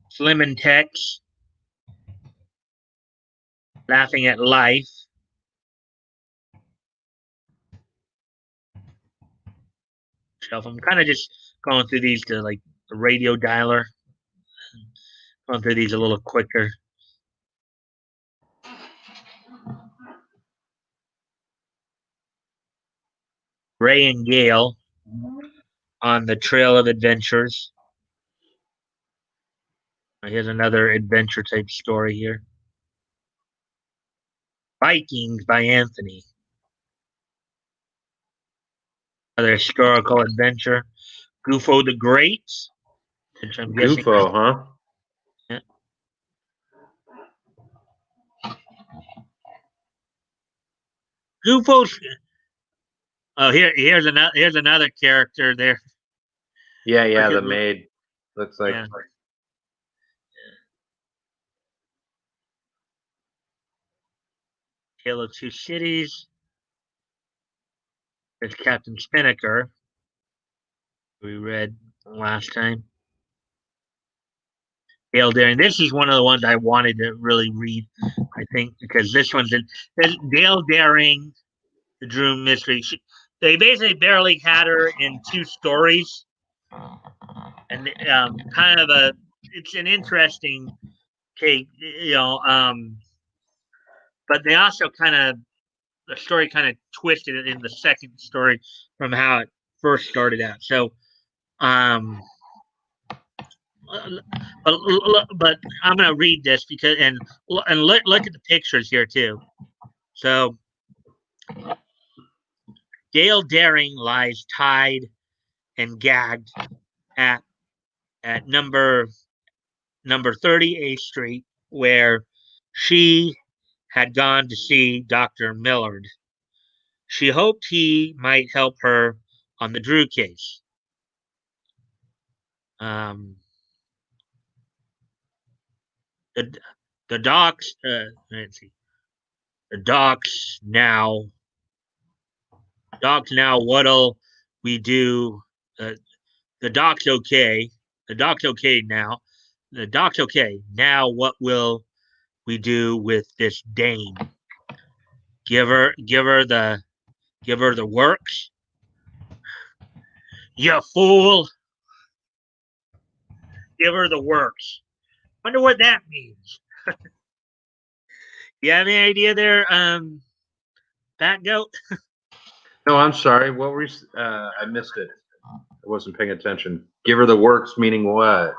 Slim and Tex, Laughing at Life. Shelf. I'm kind of just going through these to like the radio dialer. Going through these a little quicker. Ray and Gale on the Trail of Adventures. Here's another adventure type story here. Vikings by Anthony. Another historical adventure. Gufo the Great, which I'm guessing. Gufo, huh? Yeah. Gufo's. Oh, here's another character there. Yeah, the maid. Looks like. Yeah. Tale of Two Cities. There's Captain Spinnaker. We read last time. Dale Daring. This is one of the ones I wanted to really read, I think, because this one's Dale Daring, the Drew Mystery. They basically barely had her in two stories, and kind of it's an interesting take, but they also the story kind of twisted it in the second story from how it first started out. So, but I'm going to read this because and look at the pictures here too. So, Dale Daring lies tied and gagged at number 30 A Street, where she had gone to see Dr. Millard. She hoped he might help her on the Drew case. The docs. Let's see. The docs now. What'll we do? The doc's okay. The doc's okay now. The doc's okay. Now what will we do with this dame? Give her the works. You fool. Give her the works. Wonder what that means. You have any idea there, Fat Goat? No, I'm sorry. What were you, I missed it. I wasn't paying attention. Give her the works, meaning what?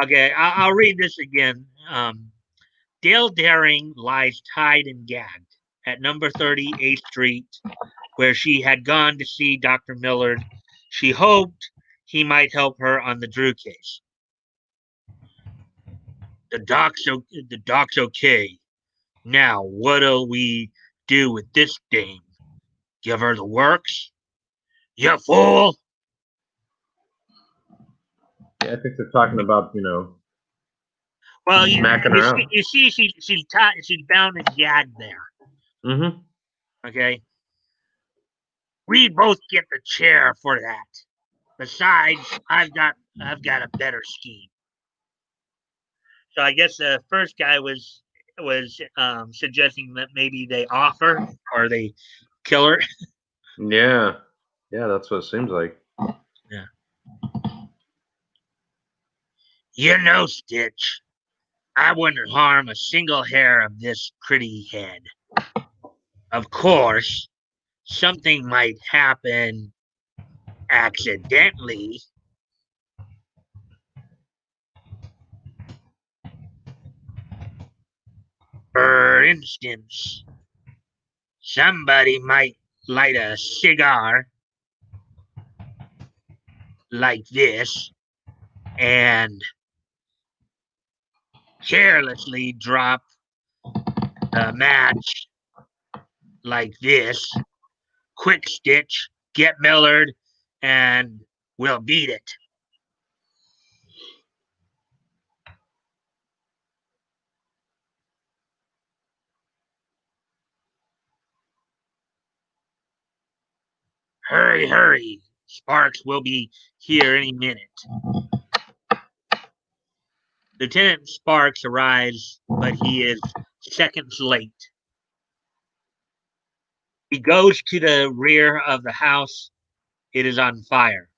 Okay, I'll read this again. Dale Daring lies tied and gagged at number 30 8th Street, where she had gone to see Dr. Millard. She hoped he might help her on the Drew case. The doc's okay. Now, what'll we do with this dame? Give her the works? You fool! Yeah, I think they're talking about, Well, smacking her out. you see, she's tied, she's bound and gagged there. Mm-hmm. Okay, we both get the chair for that. Besides, I've got a better scheme. So I guess the first guy was suggesting that maybe they offer or they kill her. Yeah. Yeah, that's what it seems like. Yeah. You know, Stitch, I wouldn't harm a single hair of this pretty head. Of course, something might happen accidentally. For instance, somebody might light a cigar like this and carelessly drop a match like this. Quick, Stitch, get Millard, and we'll beat it. Hurry, hurry. Sparks will be here any minute. Lieutenant Sparks arrives, but he is seconds late. He goes to the rear of the house. It is on fire.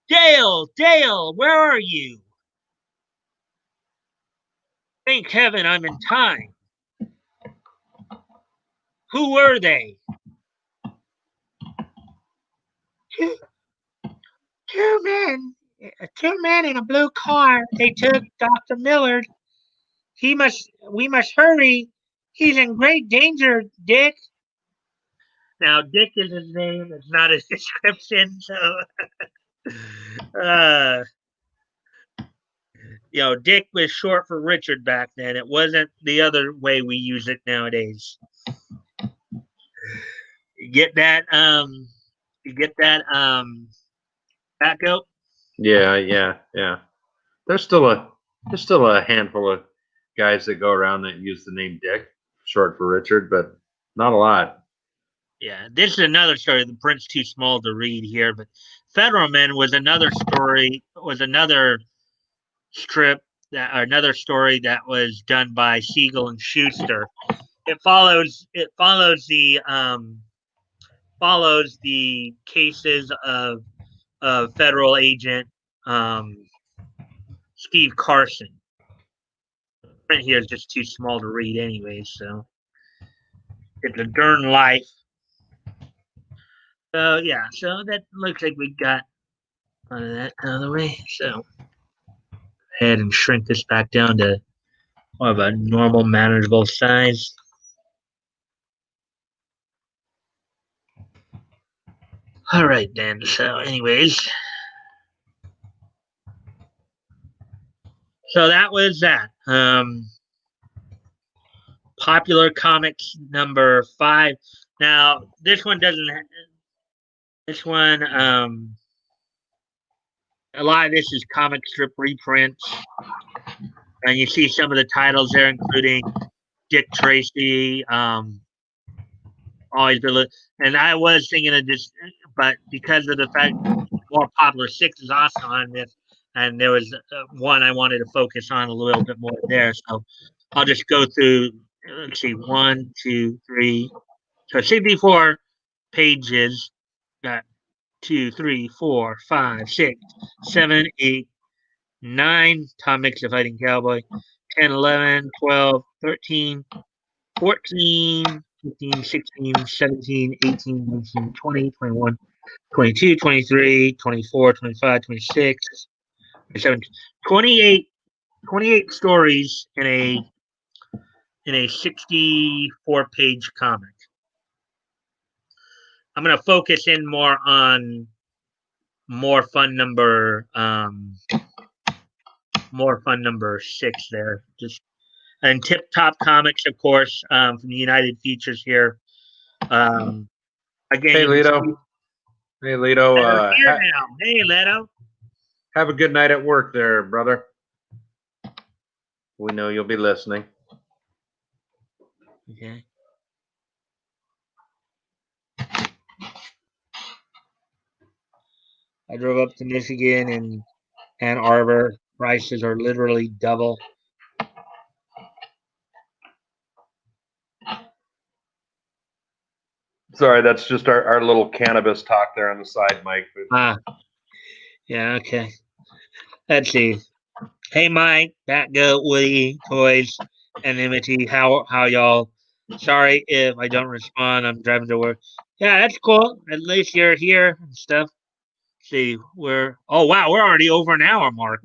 Dale, where are you? Thank heaven I'm in time. Who were they? Two, two men. Two men in a blue car. They took Dr. Millard. We must hurry. He's in great danger, Dick. Now, Dick is his name. It's not his description. So, uh, Dick was short for Richard back then. It wasn't the other way we use it nowadays. You get that? You get that? Back up. Yeah. There's still a handful of guys that go around that use the name Dick, short for Richard, but not a lot. Yeah, this is another story. The print's too small to read here, but Federalman was another story. Was another strip another story that was done by Siegel and Schuster. It follows the cases of federal agent Steve Carson. The print here is just too small to read anyway, so it's a darn life. So yeah, so that looks like we got that out of the way. So ahead and shrink this back down to more of a normal, manageable size. All right, then. So, anyways, so that was that. Popular Comics number 5. Now, this one doesn't. This one, a lot of this is comic strip reprints, and you see some of the titles there, including Dick Tracy. Always been, and I was thinking of just but because of the fact more popular 6 is also on this, and there was one I wanted to focus on a little bit more there. So I'll just go through. Let's see, 1, 2, 3. So 64 pages. Got 2, 3, 4, 5, 6, 7, 8, 9. Tom Mix the Fighting Cowboy. 10, 11, 12, 13, 14, 15, 16, 17, 18, 19, 20, 21, 22, 23, 24, 25, 26, 27, 28, 28 stories in a 64-page comic. I'm going to focus in more on more fun number 6 there. Just and Tip Top Comics, of course, from the United Features here. Again, Hey, you can see Lito. Hey, Lito. Leto's here now. Hey, Leto. Have a good night at work there, brother. We know you'll be listening. Okay. I drove up to Michigan and Ann Arbor. Prices are literally double. Sorry, that's just our little cannabis talk there on the side, Mike. Yeah, okay. Let's see. Hey, Mike, Batgoat, Woody, Toys, and Enmity. How y'all? Sorry if I don't respond. I'm driving to work. Yeah, that's cool. At least you're here and stuff. See, we're already over an hour mark.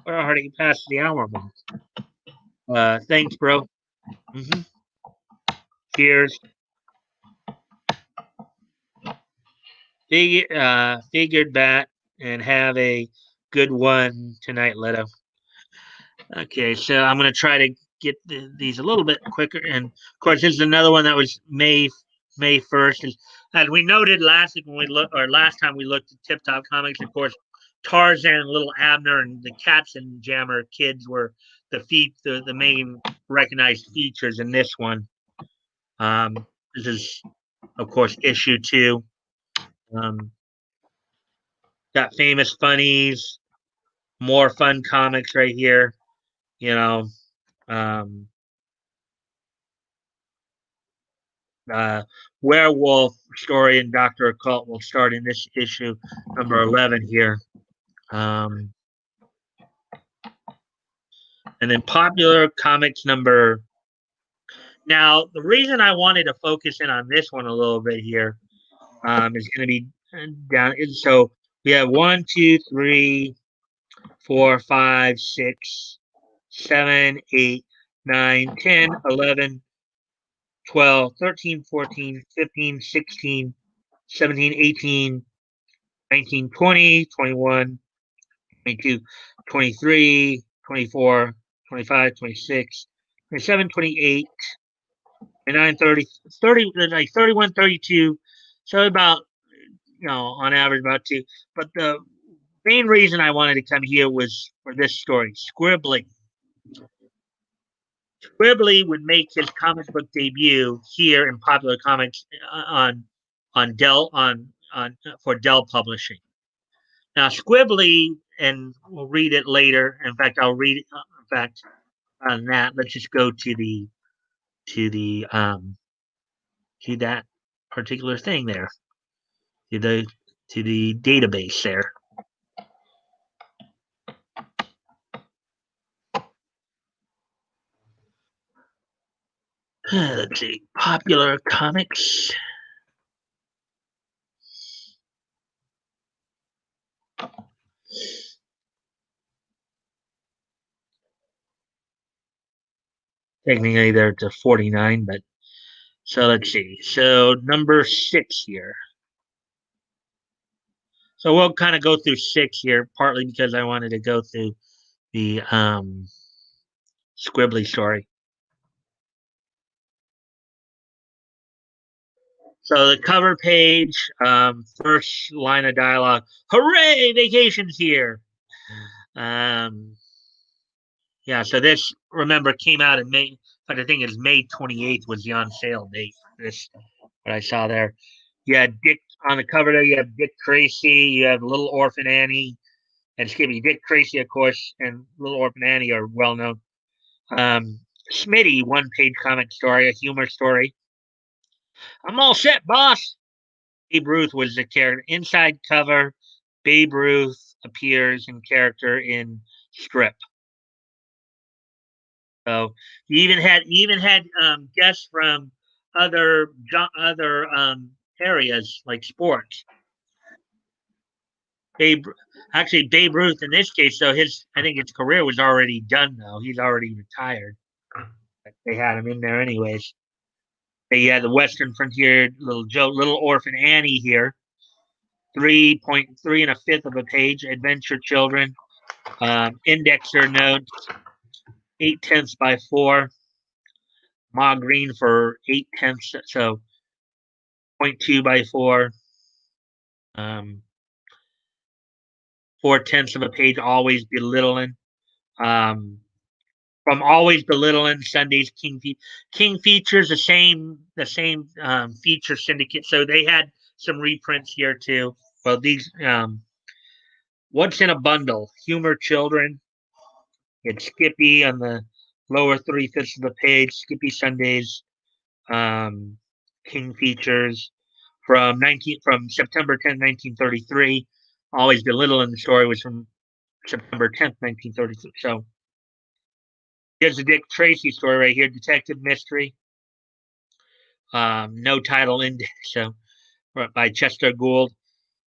We're already past the hour mark. Thanks, bro. Mm-hmm. Cheers. Figured bat and have a good one tonight, Leto. Okay, so I'm gonna try to get these a little bit quicker, and of course, this is another one that was May 1st. As we noted last week when we last time we looked at Tip Top Comics, of course, Tarzan and Little Abner and the Captain Jammer kids were the main recognized features in this one. This is, of course, issue 2. Got Famous Funnies, more fun comics right here. You know, werewolf story and Dr. Occult will start in this issue number 11 here. And then popular comics number. Now, the reason I wanted to focus in on this one a little bit here is going to be down. So we have 1, 2, 3, 4, 5, 6, 7, 8, 9, 10, 11, 12, 13, 14, 15, 16, 17, 18, 19, 20, 21, 22, 23, 24, 25, 26, 27, 28, 29, 30, 30, like 31, 32. So about, on average about 2. But the main reason I wanted to come here was for this story, Scribbly. Scribbly would make his comic book debut here in Popular Comics on Dell for Dell Publishing. Now, Squibbly, and we'll read it later. In fact, I'll read it. In fact, on that, let's just go to that particular thing there, to the database there. Let's see, Popular Comics. Technically, they're to 49, but so let's see. So number 6 here. So we'll kind of go through 6 here, partly because I wanted to go through the Squibbly story. So the cover page, first line of dialogue: "Hooray, vacation's here!" Yeah. So this, remember, came out in May. But I think it's May 28th was the on sale date. This, what I saw there. You had Dick on the cover there. You have Dick Tracy. You have Little Orphan Annie and Skippy. Dick Tracy, of course, and Little Orphan Annie are well known. Smitty, one-page comic story, a humor story. I'm all set, boss. Babe Ruth was the character. Inside cover, Babe Ruth appears in character in strip. So you even had guests from other areas like sports. Babe, actually Babe Ruth in this case, so I think his career was already done though. He's already retired. But they had him in there anyways. They had the Western Frontier, Little Orphan Annie here. 3.3 and a fifth of a page, Adventure Children, indexer notes, 8/10 by 4, Ma Green for 8/10, so 0.2 by 4, 4/10 of a page, Always Belittling. From Always Belittling, Sunday's King features the same feature syndicate, so they had some reprints here too. Well, these What's in a Bundle, Humor Children. It's Skippy on the lower 3/5 of the page. Skippy Sundays, King features from September 10, 1933. Always Belittling the story was from September 10th, 1933. So here's the Dick Tracy story right here, Detective Mystery. No title index, so by Chester Gould.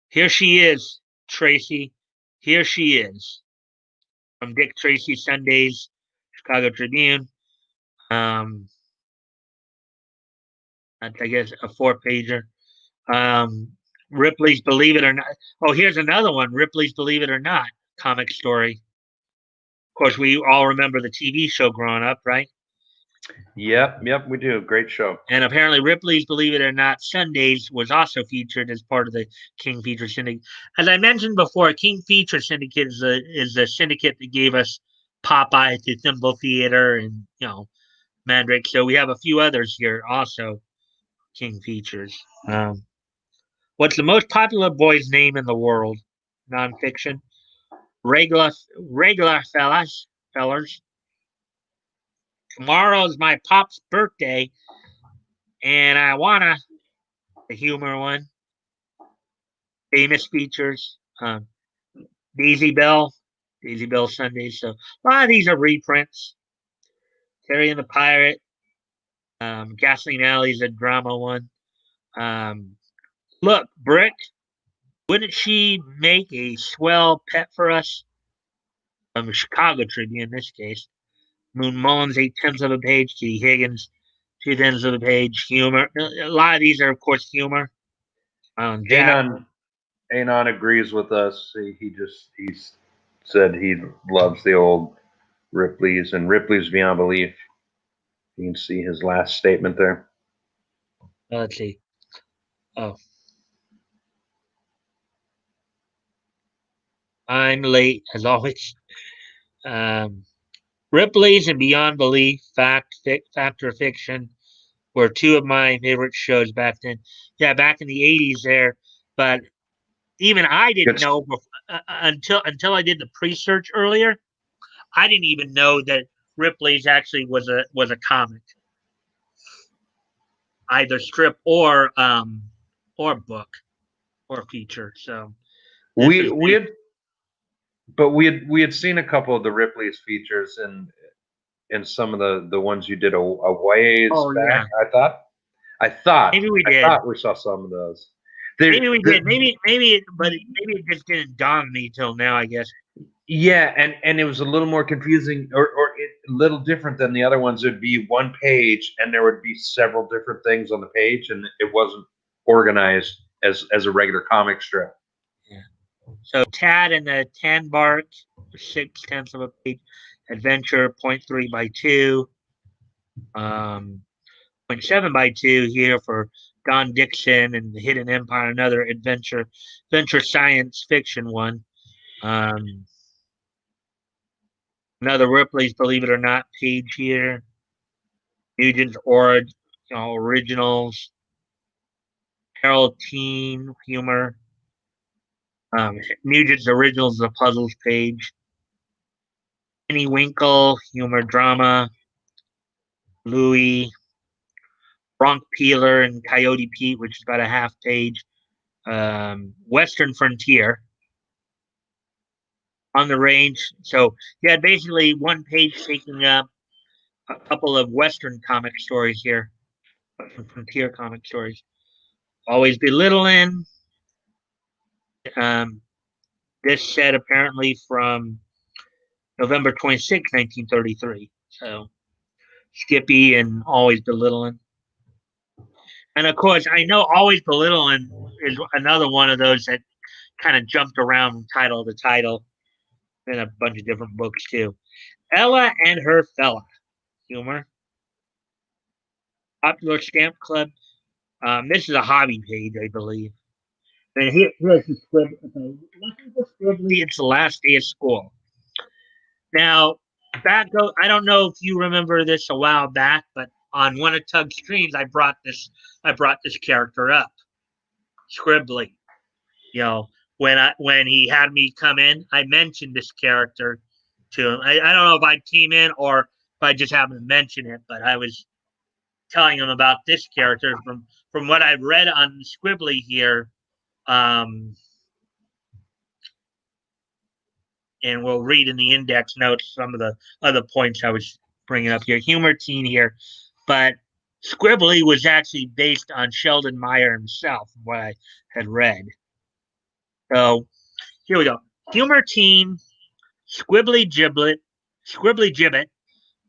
Here she is, Tracy. Here she is. From Dick Tracy Sundays, Chicago Tribune. That's, I guess, a 4-pager. Ripley's Believe It or Not. Oh, here's another one. Ripley's Believe It or Not comic story. Of course, we all remember the TV show growing up, right? Yep, we do. Great show. And apparently, Ripley's Believe It or Not Sundays was also featured as part of the King Feature Syndicate. As I mentioned before, King Feature Syndicate is the syndicate that gave us Popeye to Thimble Theater and Mandrake. So we have a few others here also. King Features. What's the most popular boy's name in the world? Nonfiction. Regular fellers. Tomorrow's my pop's birthday, and I wanna the humor one. Famous features. Daisy Bell Sundays. So a lot of these are reprints. Terry and the Pirate. Gasoline Alley's a drama one. Look, Brick, wouldn't she make a swell pet for us? From the Chicago Tribune in this case. Moon Mullins, 8/10 of a page. T. Higgins, 2/10 of a page. Humor. A lot of these are, of course, humor. Jack. Anon agrees with us. He said he loves the old Ripley's and Ripley's Beyond Belief. You can see his last statement there. Let's see. Oh. I'm late, as always. Ripley's and Beyond Belief, Fact or Fiction, were two of my favorite shows back then. Yeah, back in the 80s there. But even I didn't know until I did the pre-search earlier. I didn't even know that Ripley's actually was a comic, either strip or book or feature. So we had seen a couple of the Ripley's features in some of the ones you did a ways back. Yeah. I thought maybe we did. I thought we saw some of those. Maybe we did. Maybe it just didn't dawn on me till now, I guess. Yeah, and it was a little more confusing or a little different than the other ones. It'd be one page and there would be several different things on the page, and it wasn't organized as a regular comic strip. Yeah. So Tad and the Tan Bark, 6/10 of a page. Adventure, 0.3 by 2. 0.7 by 2 here for Don Dixon and the Hidden Empire, another adventure science fiction one. Another Ripley's Believe It or Not page here. Nugent's Originals. Harold Teen humor. Nugent's Originals, the Puzzles page. Penny Winkle, humor drama. Louie, Bronc Peeler, and Coyote Pete, which is about a half page. Western Frontier, On the Range. So you had basically one page taking up a couple of Western comic stories here, Western Frontier comic stories. Always Belittling. Um, this set apparently from November 26, 1933. So Skippy and Always Belittling. And of course, I know Always Belittling is another one of those that kind of jumped around title to title in a bunch of different books too. Ella and Her Fella humor. Popular Stamp Club. This is a hobby page, I believe. And here's the scrib. Okay, it's the last day of school. Now, I don't know if you remember this a while back, but on one of Tug's screens, I brought this character up, Scribbly. You know, when he had me come in, I mentioned this character to him. I don't know if I came in or if I just happened to mention it, but I was telling him about this character from what I've read on Scribbly here. And we'll read in the index notes some of the other points I was bringing up here. Humor teen here, but Scribbly was actually based on Sheldon Meyer himself, from what I had read. So here we go. Humor teen, Squibbly Gibbet,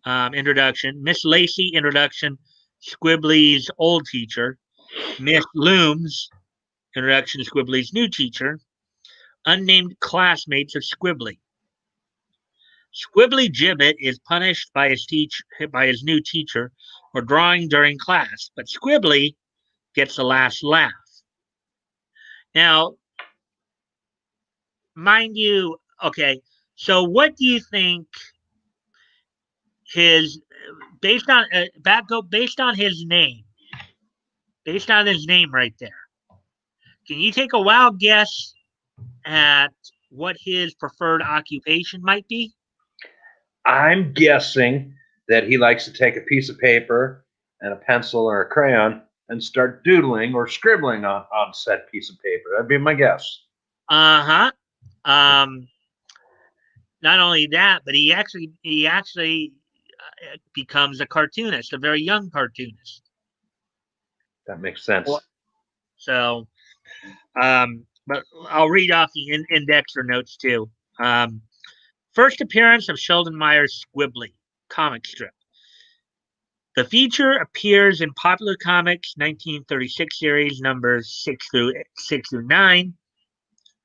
introduction. Miss Lacey, introduction. Squibbly's old teacher. Miss Looms, introduction to Squibbly's new teacher. Unnamed classmates of Squibbly. Squibbly Gibbet is punished by his new teacher for drawing during class, but Squibbly gets the last laugh. Now, mind you, okay, so what do you think his based on his name, right there? Can you take a wild guess at what his preferred occupation might be? I'm guessing that he likes to take a piece of paper and a pencil or a crayon and start doodling or scribbling on said piece of paper. That'd be my guess. Uh-huh. Not only that, but he actually becomes a cartoonist, a very young cartoonist. That makes sense. So, but I'll read off the index or notes too. First appearance of Sheldon Meyer's Squibbly comic strip. The feature appears in Popular Comics 1936 series numbers 6 through 9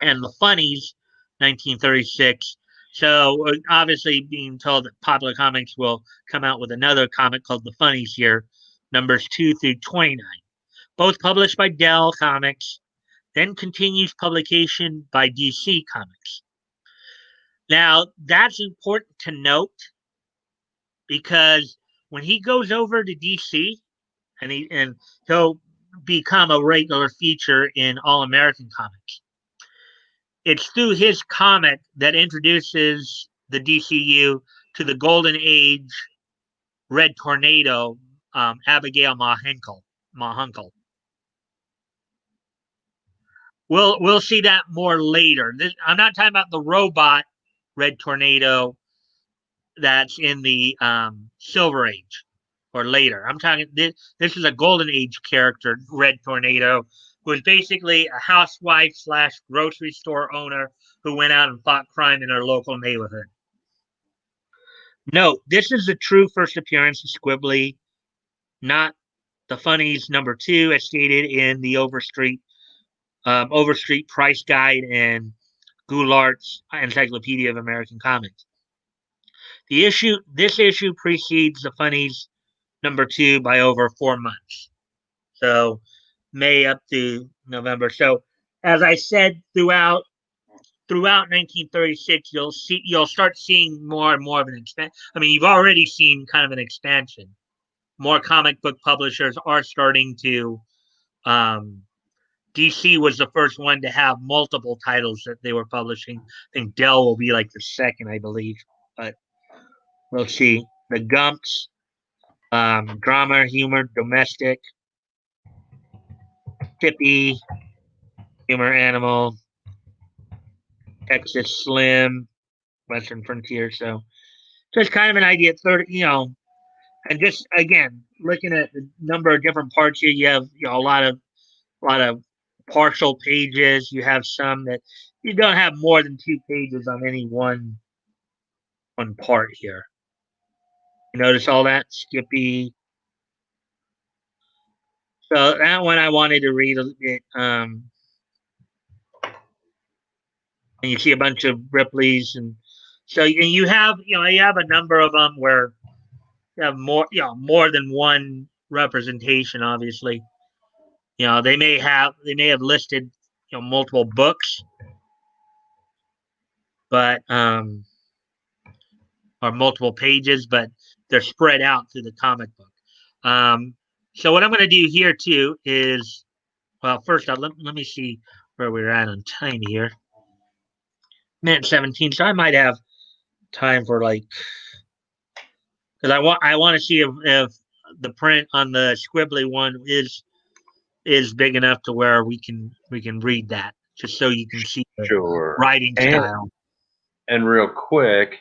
and The Funnies 1936. So obviously being told that Popular Comics will come out with another comic called The Funnies here, numbers 2 through 29. Both published by Dell Comics, then continues publication by DC Comics. Now, that's important to note because when he goes over to DC and he'll become a regular feature in All American Comics, it's through his comic that introduces the DCU to the Golden Age Red Tornado, Abigail Mahunkle. We'll see that more later. I'm not talking about the robot Red Tornado that's in the Silver Age or later. I'm talking this is a Golden Age character, Red Tornado, who is basically a housewife / grocery store owner who went out and fought crime in her local neighborhood. Note, this is the true first appearance of Squibbly, not the Funnies number 2, as stated in the Overstreet Price Guide and Goulart's Encyclopedia of American Comics. This issue precedes the Funnies number 2 by over 4 months. So May up to November. So as I said, throughout 1936, you'll start seeing more and more of an expansion. I mean, you've already seen kind of an expansion. More comic book publishers are starting to DC was the first one to have multiple titles that they were publishing. I think Dell will be like the second, I believe. But we'll see. The Gumps, drama, humor, domestic, Tippy, humor, animal, Texas Slim, Western Frontier. So just kind of an idea. 30, and just again looking at the number of different parts here, you have a lot of partial pages. You have some that you don't have more than 2 pages on any one part here. You notice all that, Skippy. So that one I wanted to read a bit. And you see a bunch of Ripley's, and so and you have a number of them where you have more than one representation. Obviously, they may have listed multiple books, but or multiple pages, but they're spread out through the comic book. So what I'm going to do here too is, well, first let me see where we're at on time here. Minute 17, so I might have time for like, because I want to see if the print on the squibbly one is big enough to where we can read that, just so you can see the Sure. writing style. And real quick,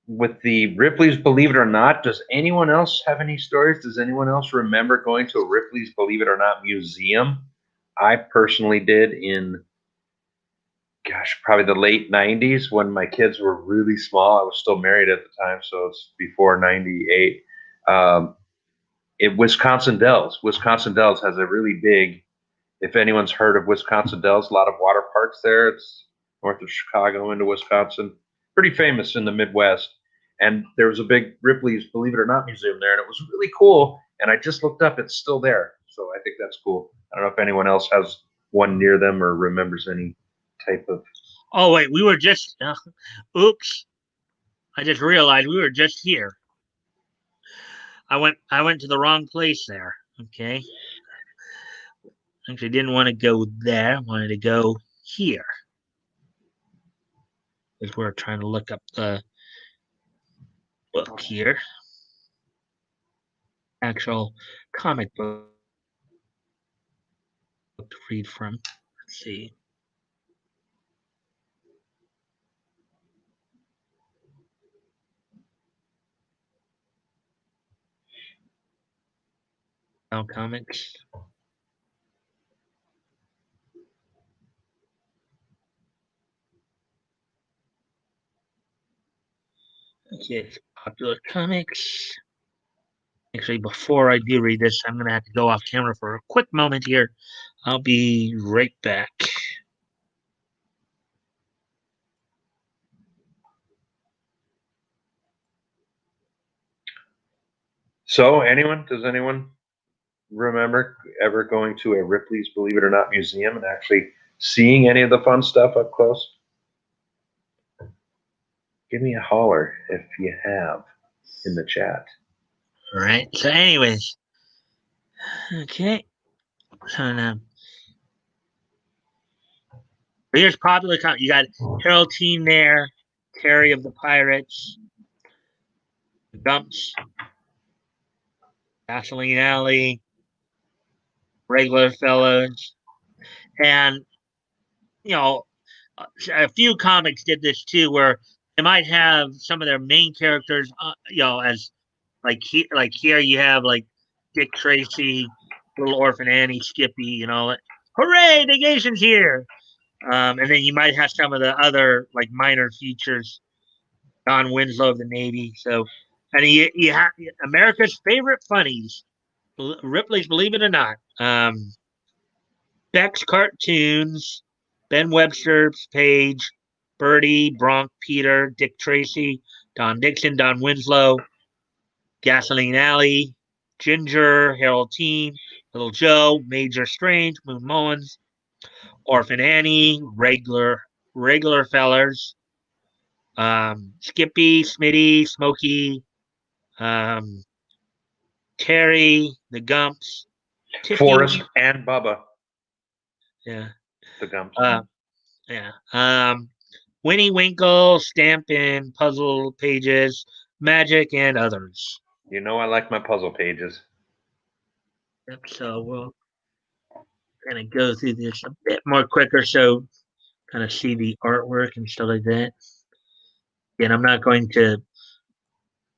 with the Ripley's Believe It or Not, does anyone else have any stories? Does anyone else remember going to a Ripley's Believe It or Not museum? I personally did in, gosh, probably the late 90s when my kids were really small. I was still married at the time, so it's before 98. Wisconsin Dells. Wisconsin Dells has a really big, if anyone's heard of Wisconsin Dells, a lot of water parks there. It's north of Chicago into Wisconsin. Pretty famous in the Midwest. And there was a big Ripley's Believe It or Not museum there, and it was really cool. And I just looked up, it's still there. So I think that's cool. I don't know if anyone else has one near them or remembers any type of. Oh wait, we were just oops. I just realized we were just here. I went to the wrong place there. Okay. Actually didn't want to go there. I wanted to go here. Because we're trying to look up the book here. Actual comic book to read from. Let's see. Now comics. Okay, popular comics. Actually, before I do read this, I'm going to have to go off camera for a quick moment here. I'll be right back. So, does anyone remember ever going to a Ripley's Believe It or Not museum and actually seeing any of the fun stuff up close? Give me a holler if you have in the chat. All right. So, anyways, okay. So now, here's popular comics. You got Harold Team there, Terry of the Pirates, Dumps, Gasoline Alley, Regular Fellows, and a few comics did this too, where they might have some of their main characters, as like here you have like Dick Tracy, Little Orphan Annie, Skippy, hooray, Negation's here. And then you might have some of the other like minor features, Don Winslow of the Navy. So, and you have America's favorite funnies, Ripley's Believe It or Not, Beck's Cartoons, Ben Webster's Page, Bertie, Bronk, Peter, Dick Tracy, Don Dixon, Don Winslow, Gasoline Alley, Ginger, Harold Teen, Little Joe, Major Strange, Moon Mullins, Orphan Annie, regular fellers, Skippy, Smitty, Smokey, Terry, the Gumps, Tippy, Forrest and Bubba. Yeah. The gums. Yeah. Winnie Winkle, Stampin', Puzzle Pages, Magic, and others. You know I like my puzzle pages. Yep. So we'll kind of go through this a bit more quicker, so kind of see the artwork and stuff like that. And I'm not going to.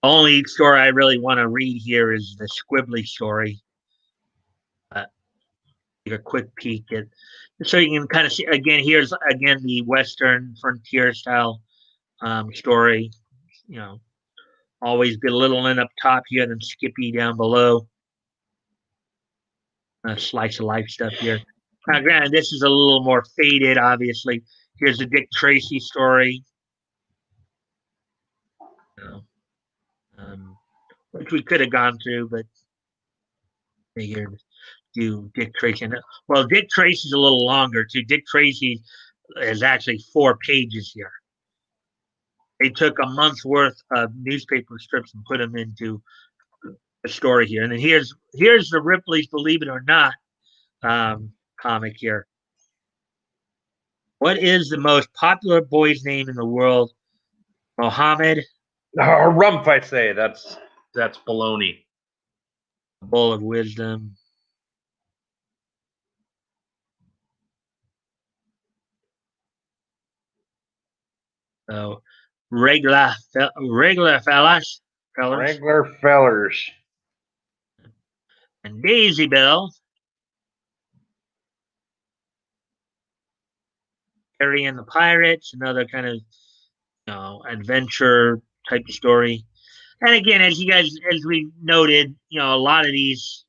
Only story I really want to read here is the Squibbly story. Take a quick peek at, so you can kind of see again. Here's again the Western frontier style story. You know, always belittling up top here, then Skippy down below. Slice of life stuff here. Now, granted, this is a little more faded, obviously. Here's the Dick Tracy story, you know, which we could have gone through, but figured do Dick Tracy. Well, Dick Tracy's a little longer, too. Dick Tracy is actually 4 pages here. They took a month's worth of newspaper strips and put them into a story here. And then here's the Ripley's Believe It or Not comic here. What is the most popular boy's name in the world? Mohammed, Rumph, I say. That's baloney. Bowl of Wisdom. So regular fellers, Regular fellers. and Daisy Bell. Harry and the Pirates, another kind of adventure type of story. And again, as we noted, a lot of these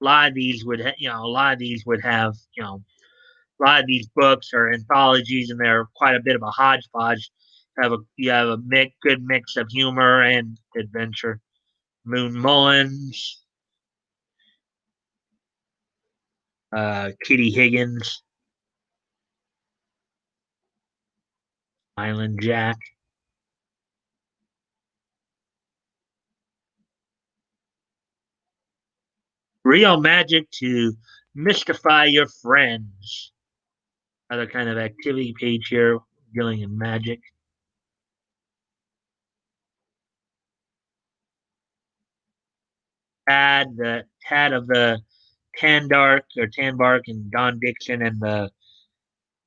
would have a lot of these books are anthologies, and they're quite a bit of a hodgepodge. You have a good mix of humor and adventure. Moon Mullins, Kitty Higgins, Island Jack. Real magic to mystify your friends. Another kind of activity page here dealing in magic. Tad of the Tanbark and Don Dixon and the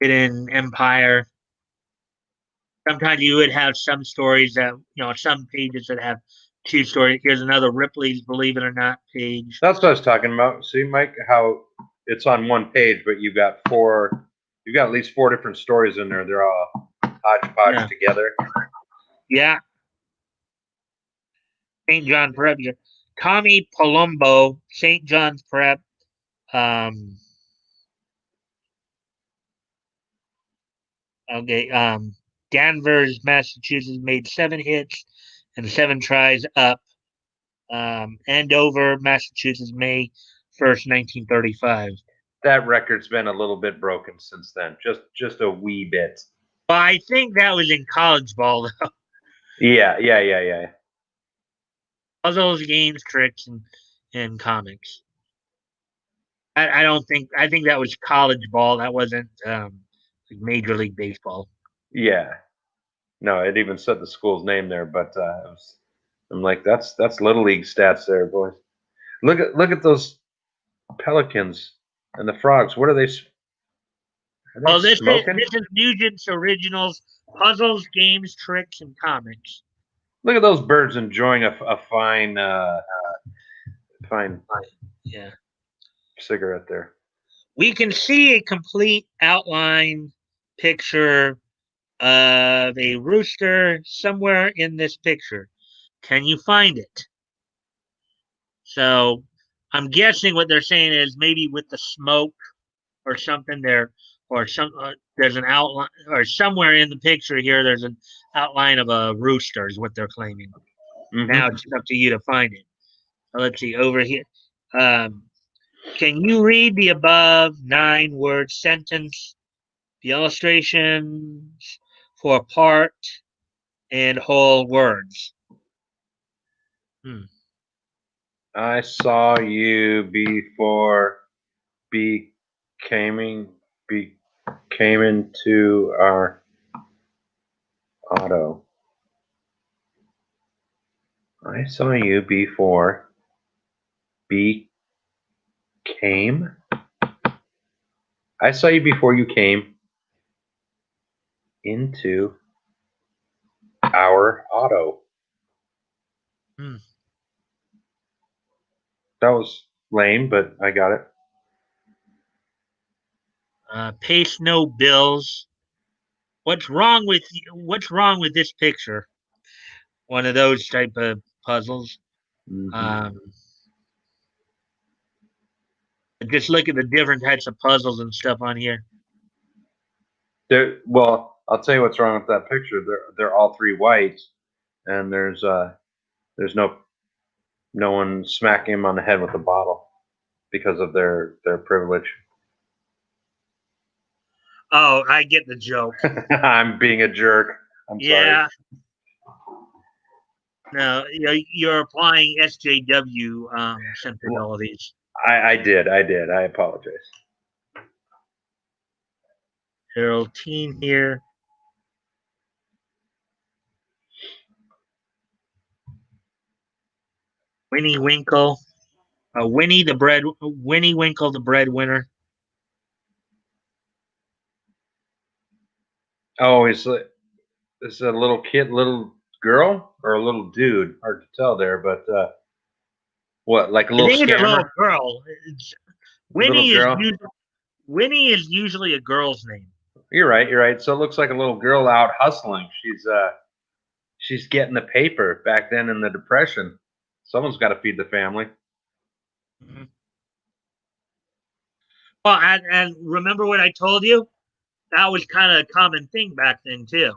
Hidden Empire. Sometimes you would have some stories that some pages that have 2 stories. Here's another Ripley's Believe It or Not page. That's what I was talking about. See, Mike, how it's on one page, but you've got at least 4 different stories in there. They're all hodgepodge together. Yeah. St. John Prep. Tommy Palumbo, St. John's Prep. Okay. Danvers, Massachusetts made 7 hits and 7 tries up. Andover, Massachusetts, May 1st, 1935. That record's been a little bit broken since then, just a wee bit. Well, I think that was in college ball, though. Yeah. Puzzles, games, tricks, and comics. I think that was college ball. That wasn't Major League Baseball. Yeah. No, it even said the school's name there, but I'm like, that's little league stats there, boys. Look at those pelicans and the frogs. What are they? Well, this is Nugent's Originals: Puzzles, Games, Tricks, and Comics. Look at those birds enjoying a fine yeah cigarette there. We can see a complete outline picture of a rooster somewhere in this picture. Can you find it? So I'm guessing what they're saying is maybe with the smoke or something there, or there's an outline, or somewhere in the picture here there's an outline of a rooster is what they're claiming. Mm-hmm. Now it's up to you to find it. So let's see over here. Can you read the above 9-word sentence? The illustrations for part and whole words. I saw you before came into our auto. I saw you before. Became. I saw you before you came into our auto. Hmm. That was lame, but I got it. Pace no bills. What's wrong with this picture? One of those type of puzzles. Mm-hmm. Just look at the different types of puzzles and stuff on here. Well, I'll tell you what's wrong with that picture. They're all three white, and there's no one smacking him on the head with a bottle because of their privilege. Oh, I get the joke. I'm being a jerk. I'm Yeah. sorry. No, you're applying SJW sensibilities. I did. I apologize. Harold Teen here. Winnie Winkle. Winnie Winkle, the breadwinner. Oh, is a little kid, little girl, or a little dude? Hard to tell there, but what, like a I little think it's a little scammer? girl. Little Winnie is girl. Winnie is usually a girl's name. You're right. You're right. So it looks like a little girl out hustling. She's getting the paper back then in the Depression. Someone's got to feed the family. Mm-hmm. Well, and remember what I told you? That was kind of a common thing back then too,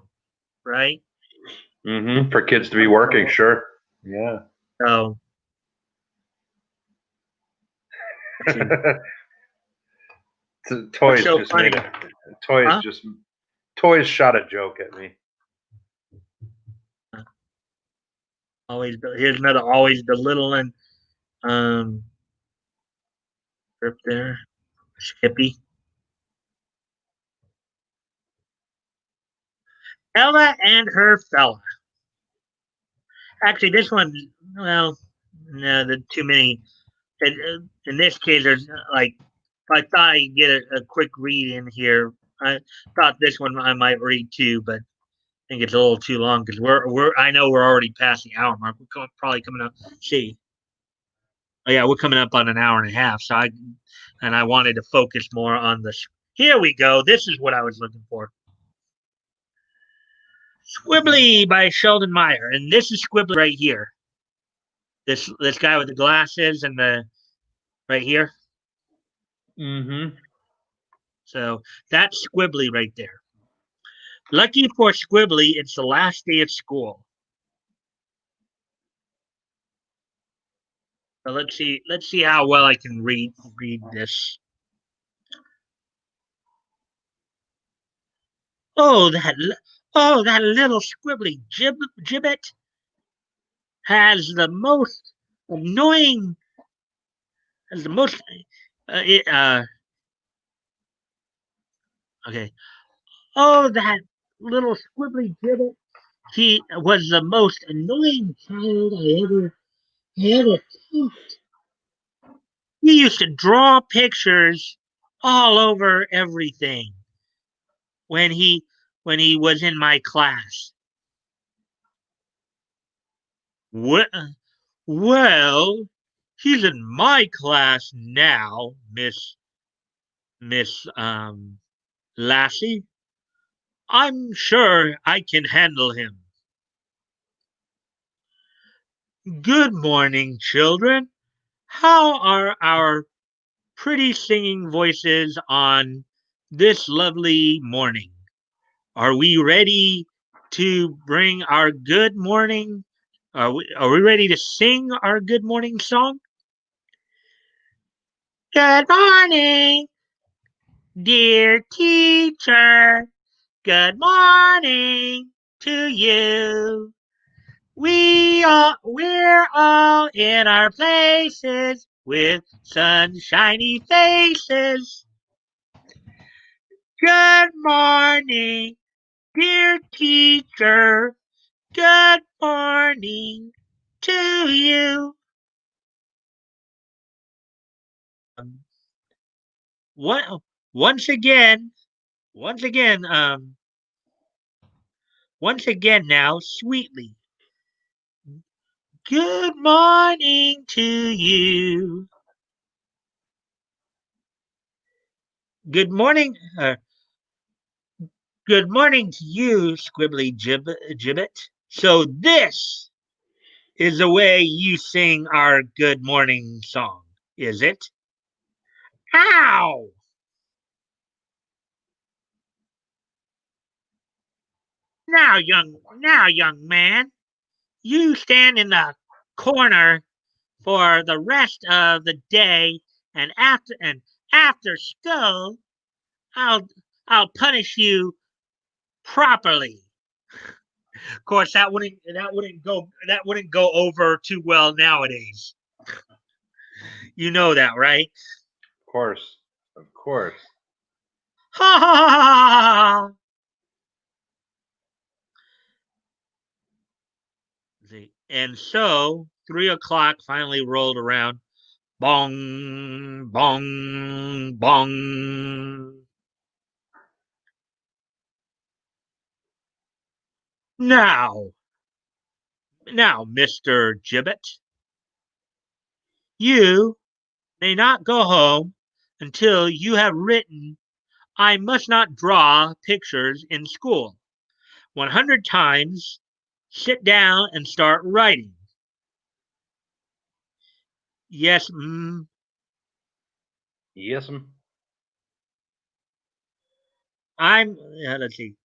right? Mm-hmm. For kids to be working, sure. Yeah. So Toys so just funny, made a toys huh? just toys shot a joke at me. Always here's another always belittling script there. Skippy. Ella and her fella. Actually, this one, well, no, the too many. In this case, there's like, if I thought I'd get a quick read in here, I thought this one I might read too, but I think it's a little too long because I know we're already past the hour mark. We're probably coming up. See, oh yeah, we're coming up on an hour and a half. So I wanted to focus more on this. Here we go. This is what I was looking for. Squibbly by Sheldon Meyer, and this is Squibbly right here. This guy with the glasses and the right here. Mm-hmm. So that's Squibbly right there. Lucky for Squibbly, it's the last day of school. So let's see how well I can read this. Oh, that little Squibbly gibbet has the most annoying, has the most, it, okay. Oh, that little Squibbly gibbet. He was the most annoying child I ever taught. He used to draw pictures all over everything when he was in my class. Well, he's in my class now, Miss Lassie. I'm sure I can handle him. Good morning, children. How are our pretty singing voices on this lovely morning? Are we ready to bring our good morning? Are we ready to sing our good morning song? Good morning, dear teacher. Good morning to you. We're all in our places with sunshiny faces. Good morning, dear teacher. Good morning to you. Um, what, once again, once again, once again now, sweetly. Good morning to you. Good morning, good morning to you, Squibbly Gibbet. So this is the way you sing our good morning song, is it? Ow! Now, young man, you stand in the corner for the rest of the day, and after school, I'll I'll punish you properly. Of course, that wouldn't go over too well nowadays. You know that, right? Of course. Of course. Ha ha ha ha ha! And so 3 o'clock finally rolled around. Bong, bong, bong. Now, now, Mr. Gibbet, you may not go home until you have written I must not draw pictures in school 100 times. Sit down and start writing. Yes, Yes, ma'am. let's see.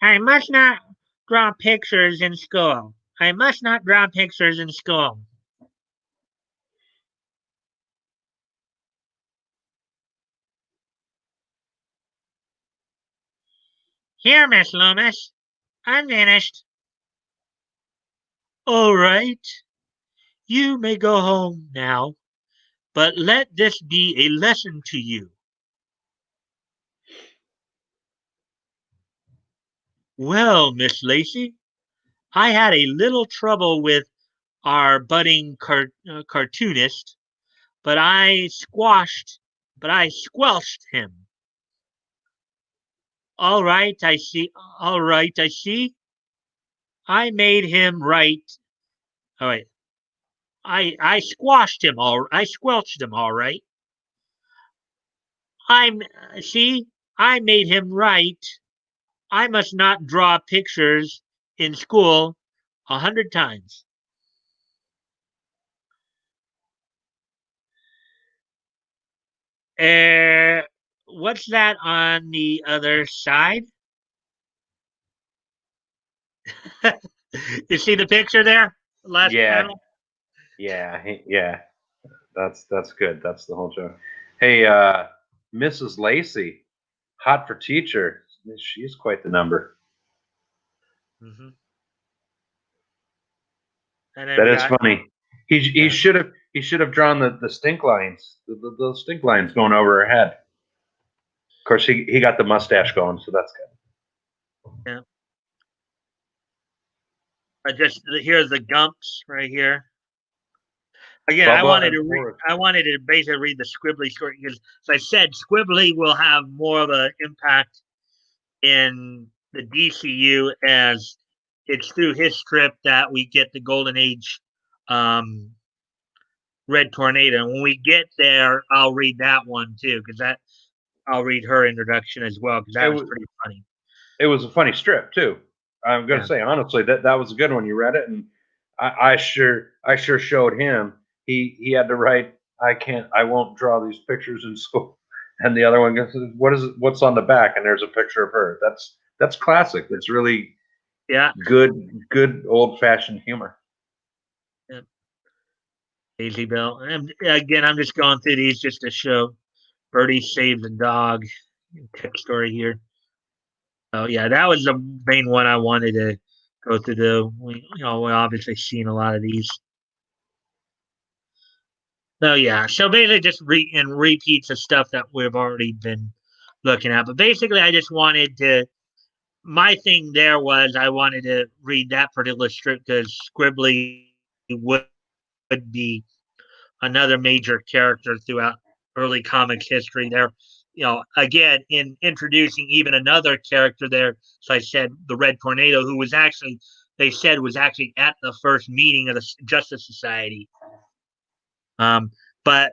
I must not draw pictures in school. I must not draw pictures in school. Here, Miss Loomis. I'm finished. All right. You may go home now, but let this be a lesson to you. Well, Miss Lacey, I had a little trouble with our budding cartoonist, but but I squelched him. All right, I see. All right, I see. I made him write. All right, I squashed him. I squelched him. All right. I'm see. I made him write. I must not draw pictures in school 100 times. Uh, what's that on the other side? You see the picture there? Last Yeah. panel. Yeah. That's good. That's the whole show. Hey, Mrs. Lacey, hot for teacher. She's quite the number. Mm-hmm. And then That we is got funny. yeah, He should have drawn the stink lines, the stink lines going over her head. Of course, he got the mustache going, so that's good. yeah. I just here's the gumps right here. Again, Bubba and Forrest. I wanted to basically read the Squibbly story because, as I said, Squibbly will have more of an impact in the DCU as it's through his strip that we get the Golden Age um, Red Tornado. And when we get there, I'll read that one too because that I'll read her introduction as well because It that was was pretty funny. it was a funny strip too. I'm gonna Yeah, say honestly that was a good one. You read it, and I sure showed him. He had to write. I won't draw these pictures in school. And the other one goes, what is it? What's on the back? And there's a picture of her. That's classic. That's really yeah, good old fashioned humor. yeah. Daisy Bell. And again, I'm just going through these just to show Birdie saves the dog. Tech story here. Oh yeah, that was the main one I wanted to go through. We obviously seen a lot of these. So yeah, so basically just repeats of stuff that we've already been looking at. But basically, I just wanted to. My thing there was I wanted to read that particular strip because Scribbly would be another major character throughout early comics history. There, again in introducing even another character there. So I said the Red Tornado, who was actually they said was actually at the first meeting of the Justice Society. But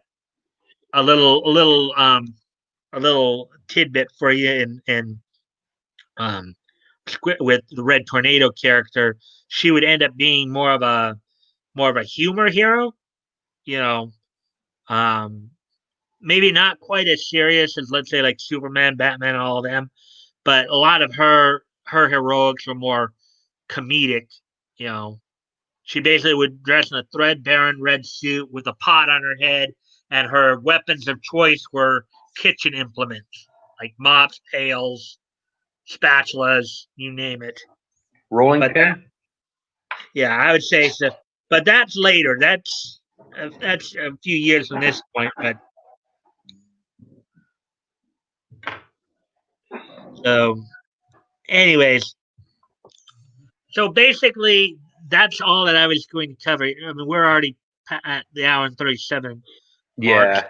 a little a little a little tidbit for you and um with the Red Tornado character, she would end up being more of a humor hero, you know, um maybe not quite as serious as, let's say, like Superman, Batman, and all of them, but a lot of her heroics were more comedic, you know. She basically would dress in a threadbare red suit with a pot on her head, and her weapons of choice were kitchen implements like mops, pails, spatulas, you name it. Rolling But that, pin? yeah, I would say so. But that's later. That's a few years from this point. But so, anyways, so basically, that's all that I was going to cover. I mean, we're already at the hour and 37 mark. Yeah,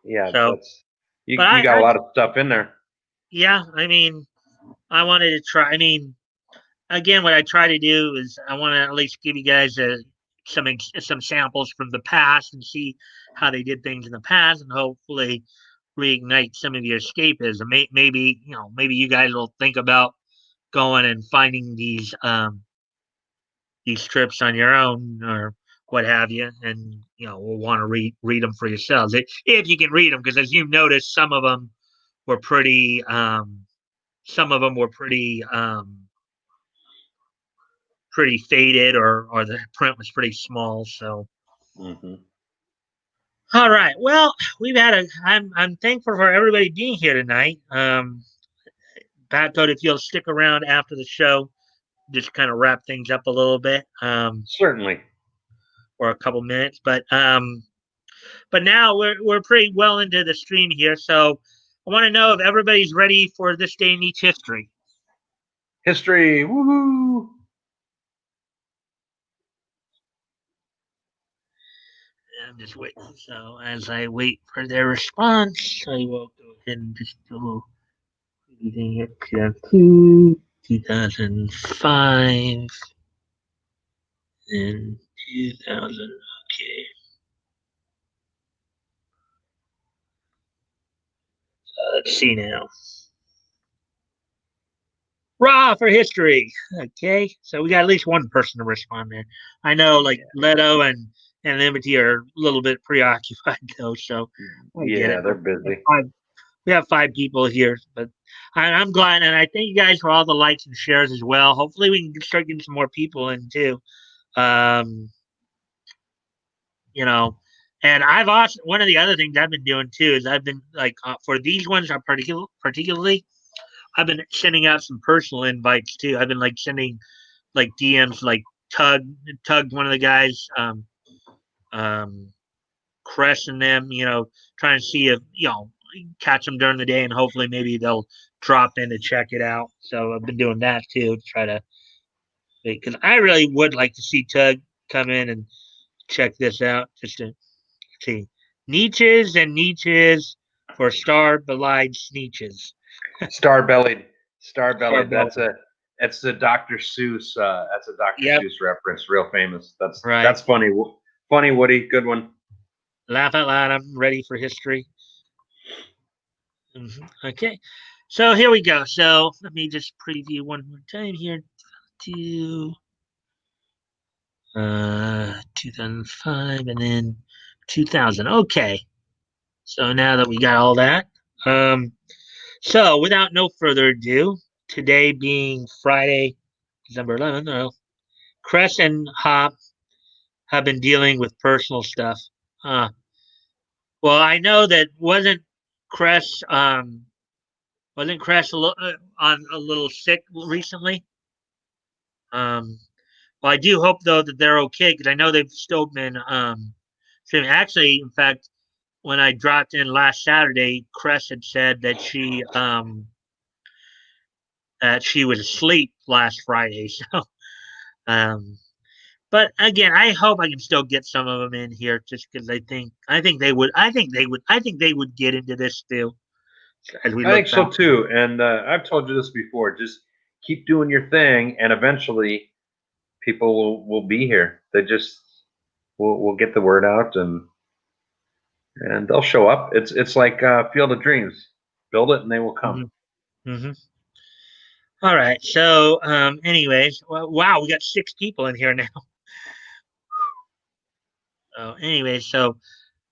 yeah. So That's but you got a lot of stuff in there. yeah, I mean, I wanted to try. I mean, again, what I try to do is I want to at least give you guys some samples from the past and see how they did things in the past, and hopefully reignite some of your escapism. Maybe maybe you guys will think about going and finding these trips on your own or what have you, and will want to read them for yourselves if you can read them, because as you've noticed, were pretty some of them were pretty faded, or the print was pretty small. So, Hmm. all right. Well, we've had a. I'm thankful for everybody being here tonight. Batgoat, if you'll stick around after the show, just kind of wrap things up a little bit, Certainly. or a couple minutes. But now we're pretty well into the stream here, so I want to know if everybody's ready for this day in each history. History. Woohoo! I'm just waiting. So as I wait for their response, I will go ahead and just do anything here. 2002, 2005, and 2000. Okay. Let's see now. Raw for history. Okay, so we got at least one person to respond there. I know, like Leto and Liberty are a little bit preoccupied though, so I get Yeah, it. they're But busy. we have five people here, but I'm glad, and I thank you guys for all the likes and shares as well. Hopefully, we can start getting some more people in too. Um, you know, and I've also one of the other things I've been doing too is I've been like for these ones are particularly I've been sending out some personal invites too. I've been like sending like DMs like Tug, one of the guys, um, Cress and them, trying to see if catch them during the day, and hopefully maybe they'll drop in to check it out. So I've been doing that too to try to, because I really would like to see Tug come in and check this out just to see niches and niches for star belied sneeches. Star bellied. Star Star bellied. bellied. That's the Dr. Seuss. That's a Dr. Yep. Seuss reference. Real famous. Right. That's funny. Funny, Woody. Good one. Laugh out loud. I'm ready for history. Okay. So here we go. So let me just preview one more time here. To 2005 and then 2000. Okay. So now that we got all that, um, so without no further ado, today being Friday, December 11th, Cress and Hop have been dealing with personal stuff. Uh, well, I know that Cress wasn't Cress on a little sick recently. Well, I do hope though that they're okay, because I know they've still been Actually, in fact, when I dropped in last Saturday, Cress had said that she was asleep last Friday. So, um, but again, I hope I can still get some of them in here, just because I think they would get into this too. As we I think look back, so too. And I've told you this before. Just keep doing your thing, and eventually people will be here. They just will get the word out, and they'll show up. It's like Field of Dreams. Build it, and they will come. hmm hmm All right. So, anyways, well, wow, we got 6 people in here now. Anyways, so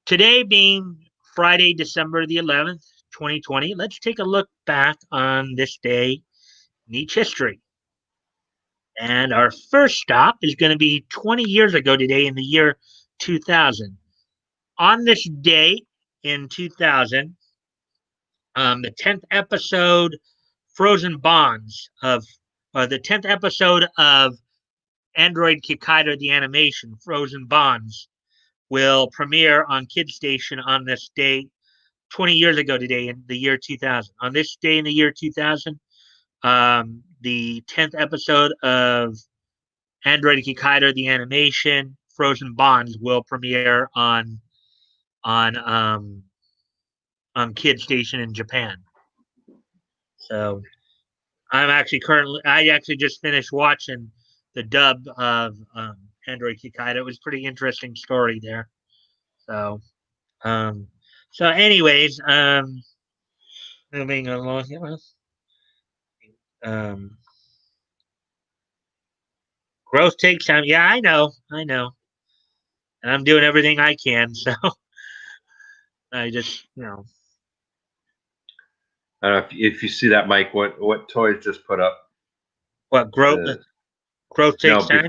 today being Friday, December the 11th, 2020, let's take a look back on this day in each history. And our first stop is going to be 20 years ago today in the year 2000. On this day in 2000, the 10th episode Frozen Bonds the 10th episode of Android Kikaider the animation, Frozen Bonds, will premiere on Kid Station on this day 20 years ago today in the year 2000. On this day in the year 2000, the 10th episode of Android Kikaider the animation, Frozen Bonds, will premiere on um, on Kid Station in Japan. So I actually just finished watching the dub of Android Kikaider. It was a pretty interesting story there. So um, anyways, moving along here. Um, growth takes time. Yeah, I know, and I'm doing everything I can. So I just, I don't know if you see that, Mike. What toys just put up? what The growth takes no time.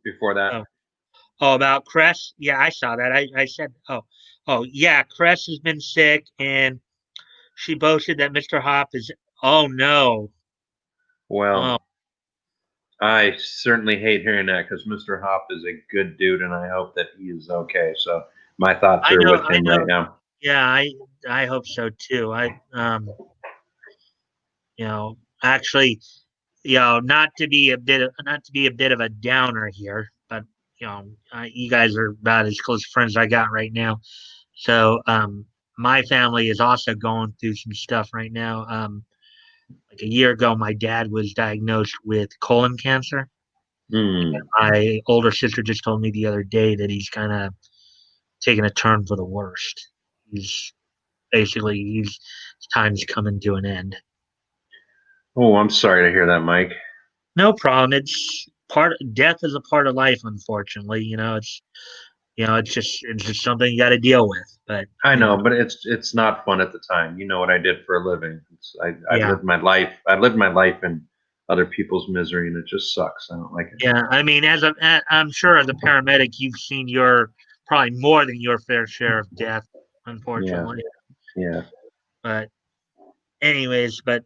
before that. Oh, about Cress. Yeah, I saw that. I said, oh yeah, Cress has been sick, and she boasted that Mr. Hop is. Oh no. Oh, Well, I certainly hate hearing that because Mr. Hop is a good dude, and I hope that he is okay. So my thoughts I are know. with I him right know. now. Yeah, I hope so too. Actually, not to be a bit of a downer here, but you guys are about as close friends I got right now. So, my family is also going through some stuff right now. Like a year ago, my dad was diagnosed with colon cancer. Hmm. My older sister just told me the other day that he's kind of taking a turn for the worst. He's Basically, his time's coming to an end. Oh, I'm sorry to hear that, Mike. No problem. Death is a part of life, unfortunately. It's just something you got to deal with. But I know, but it's not fun at the time. You know what I did for a living. I yeah, lived my life. I lived my life in other people's misery, and it just sucks. I don't like it. yeah. I mean, I'm sure as a paramedic, you've seen your probably more than your fair share of death, Yeah, unfortunately. yeah. But anyways, but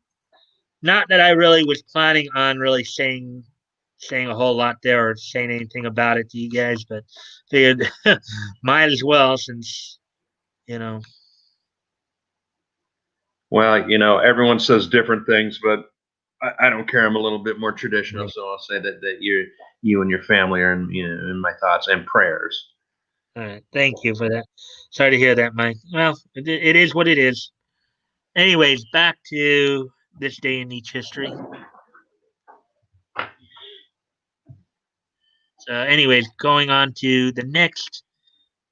not that I really was planning on really saying a whole lot there or saying anything about it to you guys, but figured might as well since you know. Well, everyone says different things, but I don't care. I'm a little bit more traditional, so I'll say that you and your family are in my thoughts and prayers. All right, thank you for that. Sorry to hear that, Mike. Well, it is what it is. Anyways, back to this day in each history. So, anyways, going on to the next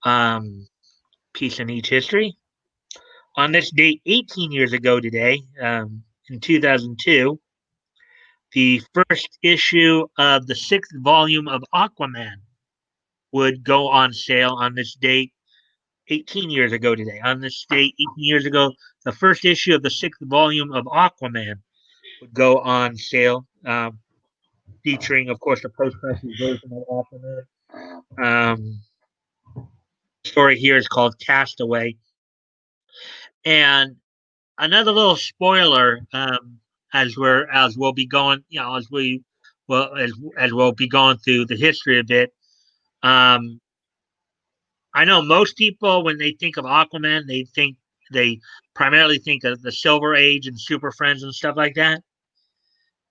um, piece in each history. On this date, 18 years ago today, in 2002, the first issue of the 6th volume of Aquaman would go on sale on this date 18 years ago today. On this date, 18 years ago, the first issue of the 6th volume of Aquaman would go on sale, featuring, of course, the post-credits version of Aquaman. Um, the story here is called Castaway. And another little spoiler, as we'll be going, as we'll be going through the history of it. Um, I know most people when they think of Aquaman, they primarily think of the Silver Age and Super Friends and stuff like that.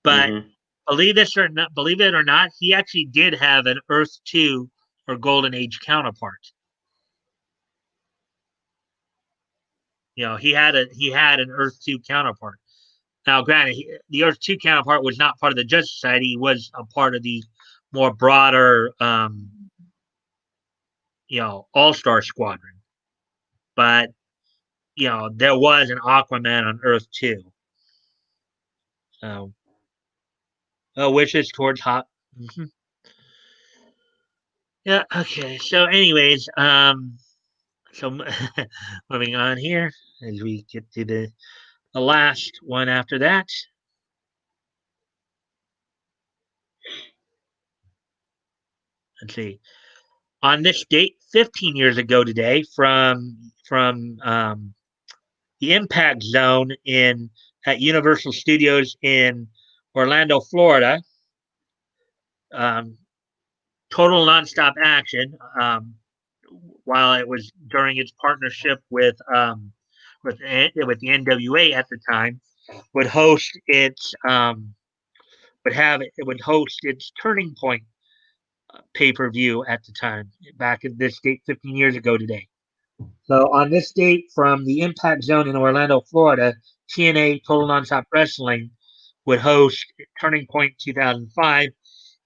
But Mm-hmm. believe it or not, he actually did have an Earth 2 or Golden Age counterpart. He had an Earth 2 counterpart. Now, granted, the Earth 2 counterpart was not part of the Justice Society. He was a part of the more broader, All Star Squadron. But there was an Aquaman on Earth 2. So, wishes towards hot. Mm-hmm. Yeah. Okay. So, anyways, so moving on here as we get to the last one after that. Let's see. On this date, 15 years ago today, from the Impact Zone in at Universal Studios in Orlando, Florida. Um, Total nonstop action. While it was during its partnership with the NWA at the time, would host its would host its Turning Point pay-per-view at the time, back at this date 15 years ago today. So on this date from the Impact Zone in Orlando, Florida, TNA Total Nonstop Wrestling would host Turning Point 2005.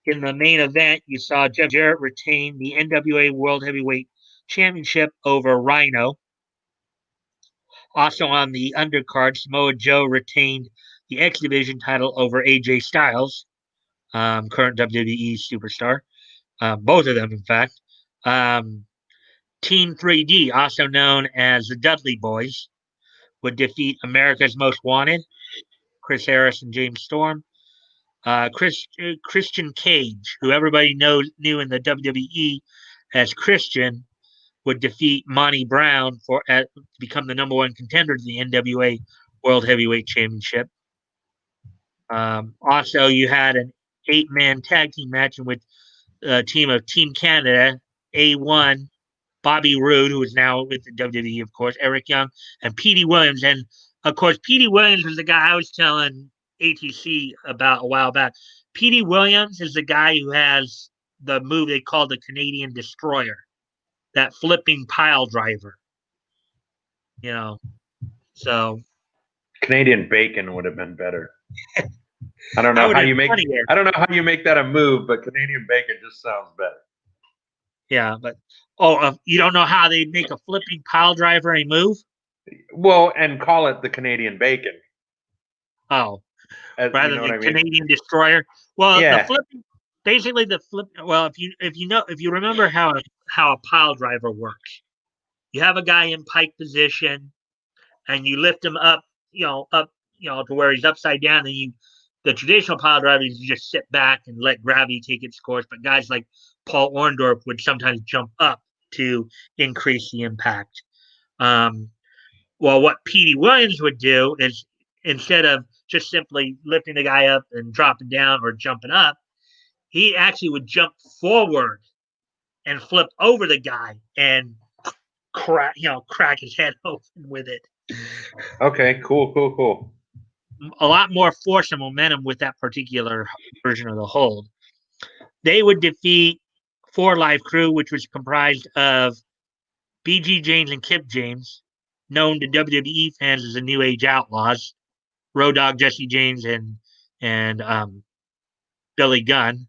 In the main event, you saw Jeff Jarrett retain the NWA World Heavyweight Championship over Rhino. Also on the undercard, Samoa Joe retained the X Division title over AJ Styles, current WWE superstar. Both of them, in fact. Team 3D, also known as the Dudley Boys, would defeat America's Most Wanted, Chris Harris and James Storm. Christian Cage, who everybody knew in the WWE as Christian, would defeat Monty Brown to become the #1 contender to the NWA World Heavyweight Championship. Also, you had an 8-man tag team match in which a team of Team Canada, A1, Bobby Roode, who is now with the WWE, of course, Eric Young, and Petey Williams. And of course, Petey Williams was the guy I was telling ATC about a while back. Petey Williams is the guy who has the move they call the Canadian Destroyer, that flipping pile driver. So Canadian bacon would have been better. I don't know would how have you been make. funnier. I don't know how you make that a move, but Canadian bacon just sounds better. Yeah, but you don't know how they make a flipping pile driver a move? Well, and call it the Canadian bacon. Oh, You rather know what than I mean? Canadian Destroyer. Well, the Yeah. flipping, basically the flip. Well, if you remember how a pile driver works, you have a guy in pike position, and you lift him up, to where he's upside down, and the traditional pile driver is you just sit back and let gravity take its course. But guys like Paul Orndorff would sometimes jump up to increase the impact. Well, what Petey Williams would do is, instead of just simply lifting the guy up and dropping down or jumping up, he actually would jump forward and flip over the guy and crack his head open with it. Okay. Cool. A lot more force and momentum with that particular version of the hold. They would defeat 4 Live Crew, which was comprised of BG James and Kip James, known to WWE fans as the New Age Outlaws, Road Dogg, Jesse James, and Billy Gunn,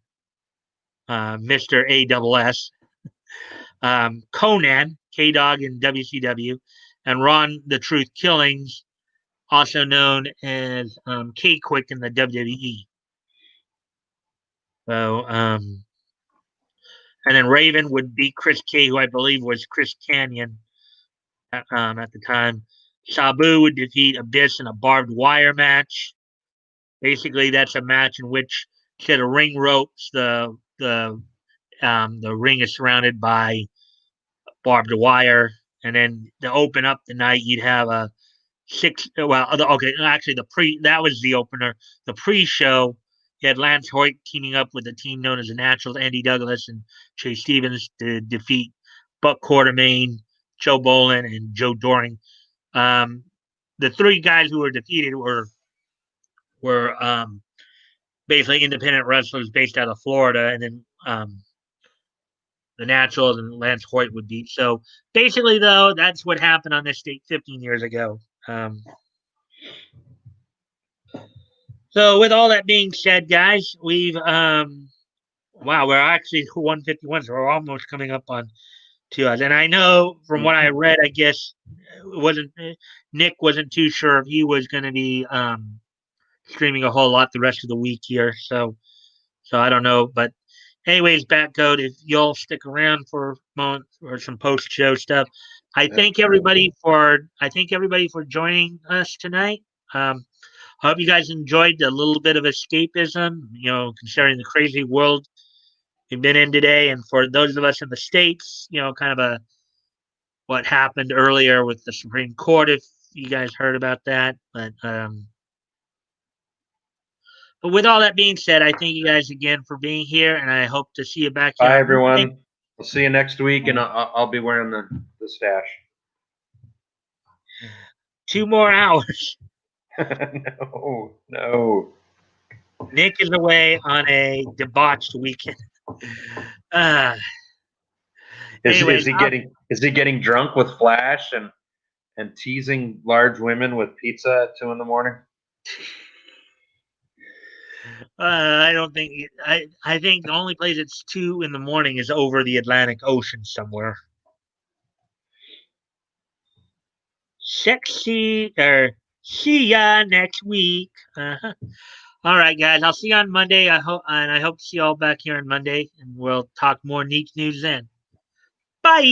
Mr. ASS, Conan, K Dog in WCW, and Ron the Truth Killings, also known as K Quick in the WWE. So, and then Raven would beat Chris K, who I believe was Chris Canyon at the time. Sabu would defeat Abyss in a barbed wire match. Basically, that's a match in which, instead of ring ropes, the ring is surrounded by barbed wire, and then to open up the night, you'd have a actually that was the opener. The pre-show, you had Lance Hoyt teaming up with a team known as the Naturals, Andy Douglas and Chase Stevens, to defeat Buck Quartermain, Joe Bolin, and Joe Doring. Um, the three guys who were defeated were basically independent wrestlers based out of Florida, and then the Naturals and Lance Hoyt would beat. So basically, though, that's what happened on this date 15 years ago. So with all that being said, guys, we've wow, we're actually 151, so we're almost coming up on 2 hours. And I know from what I read, I guess it wasn't Nick wasn't too sure if he was going to be streaming a whole lot the rest of the week here. So I don't know, but anyways, Batcode, if y'all stick around for a moment or some post show stuff, I thank everybody for joining us tonight. I hope you guys enjoyed a little bit of escapism, considering the crazy world we've been in today. And for those of us in the States, kind of what happened earlier with the Supreme Court, if you guys heard about that. But with all that being said, I thank you guys again for being here, and I hope to see you back here. Bye, everyone. We'll see you next week, and I'll be wearing the stash. 2 more hours. No. Nick is away on a debauched weekend. Is he getting drunk with Flash and teasing large women with pizza at 2 a.m? I don't think. I think the only place it's 2 a.m. is over the Atlantic Ocean somewhere. Sexy or see ya next week. Uh-huh. All right, guys. I'll see you on Monday. I hope to see you all back here on Monday, and we'll talk more Neat news then. Bye.